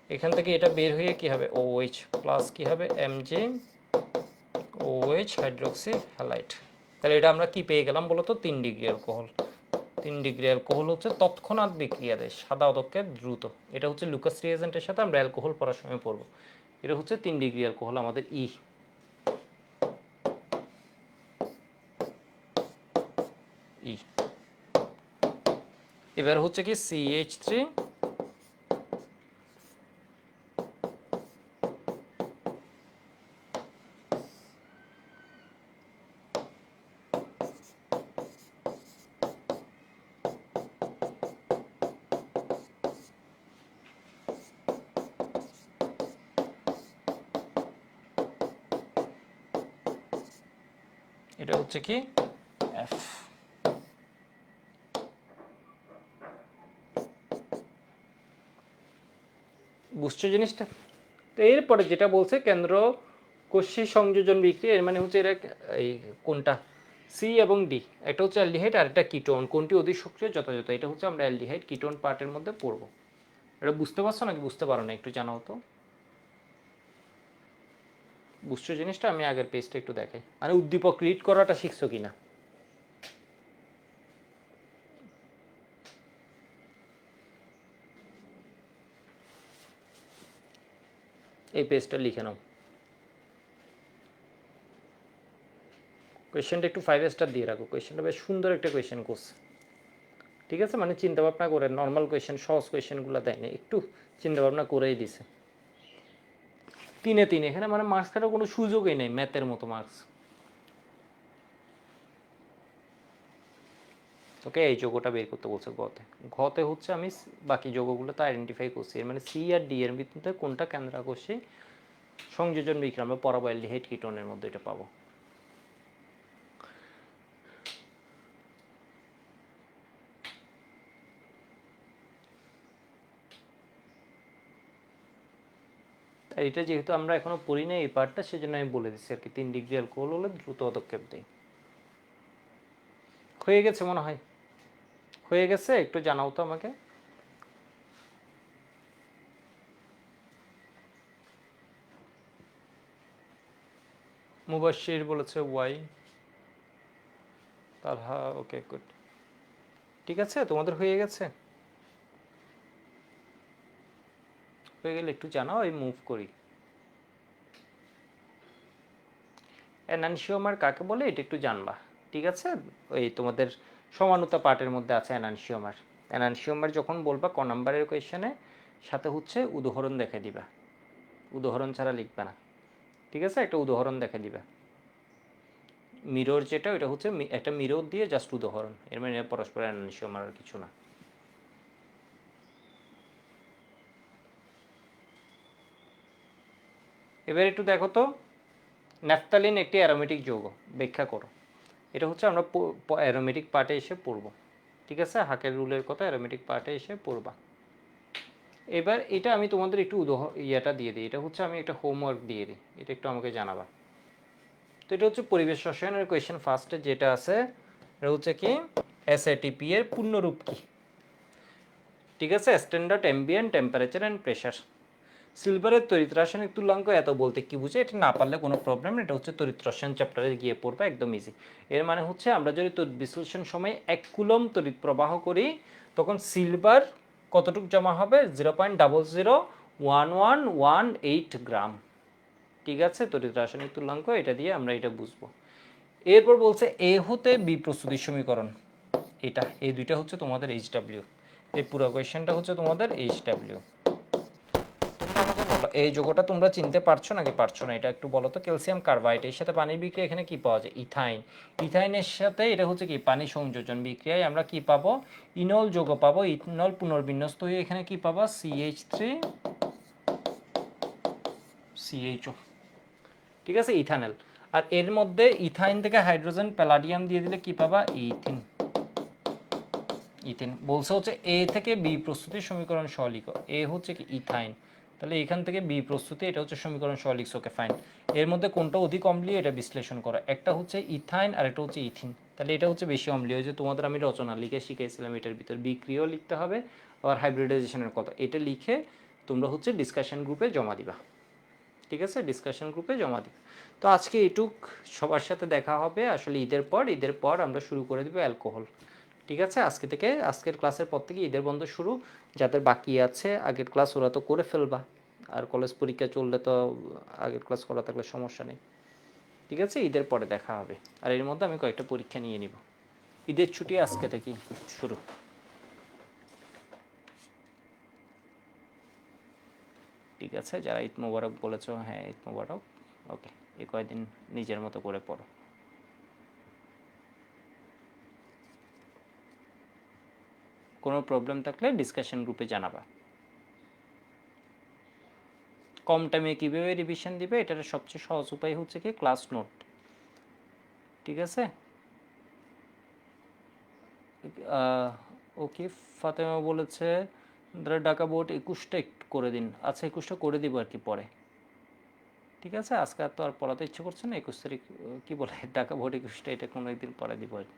এখান থেকে এটা বের হয়ে কি হবে OH প্লাস কি হবে MgOH হাইড্রোক্সি হ্যালাইড। তাহলে এটা আমরা কি পেয়ে গেলাম বলো তো, 3 ডিগ্রি অ্যালকোহল। 3 ডিগ্রি অ্যালকোহল হচ্ছে তৎক্ষণাৎ বিক্রিয়া দেয়, সাদা উদককে দ্রুত। এটা হচ্ছে লুকাস রিয়েজেন্টের সাথে আমরা অ্যালকোহল পড়ার সময় পড়বো। এটা হচ্ছে 3 ডিগ্রি অ্যালকোহল আমাদের ই। এবার হচ্ছে কি CH3, এটা হচ্ছে কি F। বুঝছো জিনিসটা? তো এরপরে যেটা বলছে কেন্দ্র কোষী সংযোজন বিক্রিয়া, এর মানে হচ্ছে এরা এই কোনটা সি এবং ডি, একটা হচ্ছে অ্যালডিহাইড আর একটা কিটোন, কোনটি অধিক সক্রিয় যথাযথ, এটা হচ্ছে আমরা অ্যালডিহাইড কিটোন পার্টের মধ্যে পড়বো। এটা বুঝতে পারছো নাকি বুঝতে পারো না একটু জানাও তো। বুঝছো জিনিসটা? আমি আগের পেজটা একটু দেখাই, মানে উদ্দীপক রিড করাটা শিখছো কিনা। এই পেজটা লিখে নাও। কোয়েশ্চেনটা একটু 5 স্টার দিয়ে রাখো, কোয়েশ্চেনটা বেশ সুন্দর একটা কোয়েশ্চেন করছে, ঠিক আছে, মানে চিন্তা ভাবনা করে, নর্মাল কোয়েশ্চেন সহজ কোয়েশ্চেনগুলো দেয় না, একটু চিন্তা ভাবনা করেই দিছে। 3-3 এখানে মানে মার্কস কাটার কোনো সুযোগই নেই, ম্যাথের মতো মার্কস। ওকে, এই যোগটা বের করতে বলছে ঘতে। ঘতে হচ্ছে আমি বাকি যোগগুলো তো আইডেন্টিফাই করছি, এর মানে সি আর ডি এর ভিতরে কোনটা কেন্দ্রাকর্ষী সংযোজন বিক্রিয়া আমরা পড়াবো অ্যালডিহাইড কিটোনের মধ্যে, এটা পাবো। এটা যেহেতু আমরা এখনো পড়ি না এই পার্টটা, সেজন্য আমি বলে দিচ্ছি আর কি। 3 ডিগ্রি অ্যালকোহল হলে দ্রুত পদক্ষেপ দিই। হয়ে গেছে মনে হয়, হয়ে গেছে, একটু জানাও তো আমাকে। মুবাশশির বলেছে ওয়াই, তালহা ওকে গুড, ঠিক আছে, তোমাদের হয়ে গেছে। হয়ে গেলে একটু জানাও, এই মুভ করি। এনানসিওমার কাকে বলে এটা একটু জানবা, ঠিক আছে। ওই তোমাদের সমানুতা পার্টের মধ্যে আছে এনানসিওমার। এনানসিওমার যখন বলবা ক নাম্বারের কোয়েশ্চেনে, সাথে হচ্ছে উদাহরণ দেখে দিবা, উদাহরণ ছাড়া লিখবা না, ঠিক আছে, একটা উদাহরণ দেখে দিবা। মিরর যেটা, ওইটা হচ্ছে একটা মিরর দিয়ে জাস্ট উদাহরণ, এর মানে পরস্পর এনানসিওমার আর কিছু না। এবার একটু দেখো তো, ন্যাফথালিন একটি অ্যারোমেটিক যৌগ, ব্যাখ্যা করো। এটা হচ্ছে আমরা অ্যারোমেটিক পার্টে এসে পড়ব, ঠিক আছে, হাকের রুলের কথা অ্যারোমেটিক পার্টে এসে পড়বা। এবার এটা আমি তোমাদের একটু ইয়েটা দিয়ে দিই, এটা হচ্ছে আমি একটা হোমওয়ার্ক দিয়ে দিই, এটা একটু আমাকে জানাবা। তো এটা হচ্ছে পরিবেশ রসায়নের কোয়েশ্চেন ফার্স্টে যেটা আছে, এটা হচ্ছে কি এসএটিপি এর পূর্ণরূপ কি, ঠিক আছে, standard ambient temperature and pressure. সিলভারের তড়িৎ রাসায়নিক তুল্যাঙ্ক এত বলতে কি বুঝে, এটা না পারলে কোনো প্রবলেম না, এটা হচ্ছে তড়িৎ রসায়ন চ্যাপ্টারে গিয়ে পড়বে, একদম ইজি। এর মানে হচ্ছে আমরা যদি তড়িৎ বিশ্লেষণ সময় 1 কুলম্ব তড়িৎ প্রবাহ করি, তখন সিলভার কতটুকু জমা হবে, 0.00 1118 গ্রাম। ঠিক আছে, তড়িৎ রাসায়নিক তুল্যাঙ্ক, এটা দিয়ে আমরা এটা বুঝবো। এরপর বলছে এ হতে বি প্রস্তুতির সমীকরণ, এটা এই দুইটা হচ্ছে তোমাদের এইচডব্লিউ। এই পুরো কোয়েশ্চেনটা হচ্ছে তোমাদের এইচডব্লিউ। এই যোগটা তোমরা চিনতে পারছো নাকি পারছো না, এটা একটু বলো তো। ক্যালসিয়াম কার্বাইড, এর সাথে পানির বিক্রিয়া এখানে কি পাওয়া যায়? ইথাইন। ইথাইনের সাথে এটা হচ্ছে কি পানি সংযোজন বিক্রিয়ায় আমরা কি পাবো? ইনল যৌগ পাবো। ইথনল পুনর্বিন্যস্ত হয়ে এখানে কি পাবো? CH3CHO। ঠিক আছে, ইথানল। আর এর মধ্যে ইথাইন থেকে হাইড্রোজেন প্যালাডিয়াম দিয়ে দিলে কি পাবা? ইথিন। ইথিন বলছে হচ্ছে এ থেকে বি প্রস্তুতির সমীকরণ সহ লিখো। এ হচ্ছে কি ইথাইন, তাহলে এখান থেকে বি প্রস্তুতি, এটা হচ্ছে সমীকরণ সহ লিখছো। Okay fine. এর মধ্যে কোনটা অধিক অম্লীয় এটা বিশ্লেষণ করো। একটা হচ্ছে ইথাইন আর একটা হচ্ছে ইথিন, তাহলে এটা হচ্ছে বেশি অম্লীয়। যে তোমাদের আমি রচনা লিখে শিখেছিলাম, এটার ভিতর বিক্রিয়াও লিখতে হবে আর হাইব্রিডাইজেশনের কথা, এটা লিখে তোমরা হচ্ছে ডিসকাশন গ্রুপে জমা দিবা। ঠিক আছে, ডিসকাশন গ্রুপে জমা দিবা। তো আজকে এটুক, সবার সাথে দেখা হবে আসলে ঈদের পর আমরা শুরু করে দেবো অ্যালকোহল। ঠিক আছে, আজকে থেকে, আজকের ক্লাসের পর থেকে ঈদের বন্ধ শুরু। যাদের বাকি আছে আগের ক্লাস ওরা তো করে ফেলবা, আর কলেজ পরীক্ষা চললে তো আগের ক্লাস করা থাকলে সমস্যা নেই। ঠিক আছে, ঈদের পরে দেখা হবে। আর এর মধ্যে আমি কয়েকটা পরীক্ষা নিয়ে নিব। ঈদের ছুটি আজকে থেকেই শুরু। ঠিক আছে, যারা ঈদ মোবারক বলেছো, হ্যাঁ ঈদ মোবারক। ওকে, এই কয়েকদিন নিজের মতো করে পড়ো। কোনো প্রবলেম থাকলে ডিসকাশন গ্রুপে জানাবা। কম টাইমে কীভাবে রিভিশন দিবে, এটার সবচেয়ে সহজ উপায় হচ্ছে কি ক্লাস নোট। ঠিক আছে, ওকে। ফাতেমা বলেছে ঢাকা বোর্ড 21টা করে দিন। আচ্ছা 21টা করে দিব আর কি পরে। ঠিক আছে, আজকে তো আর পড়াতে ইচ্ছে করছে না, 21 তারিখ কি বলে ঢাকা বোর্ড 21টা, এটা কোনো একদিন পরে দিব আর কি।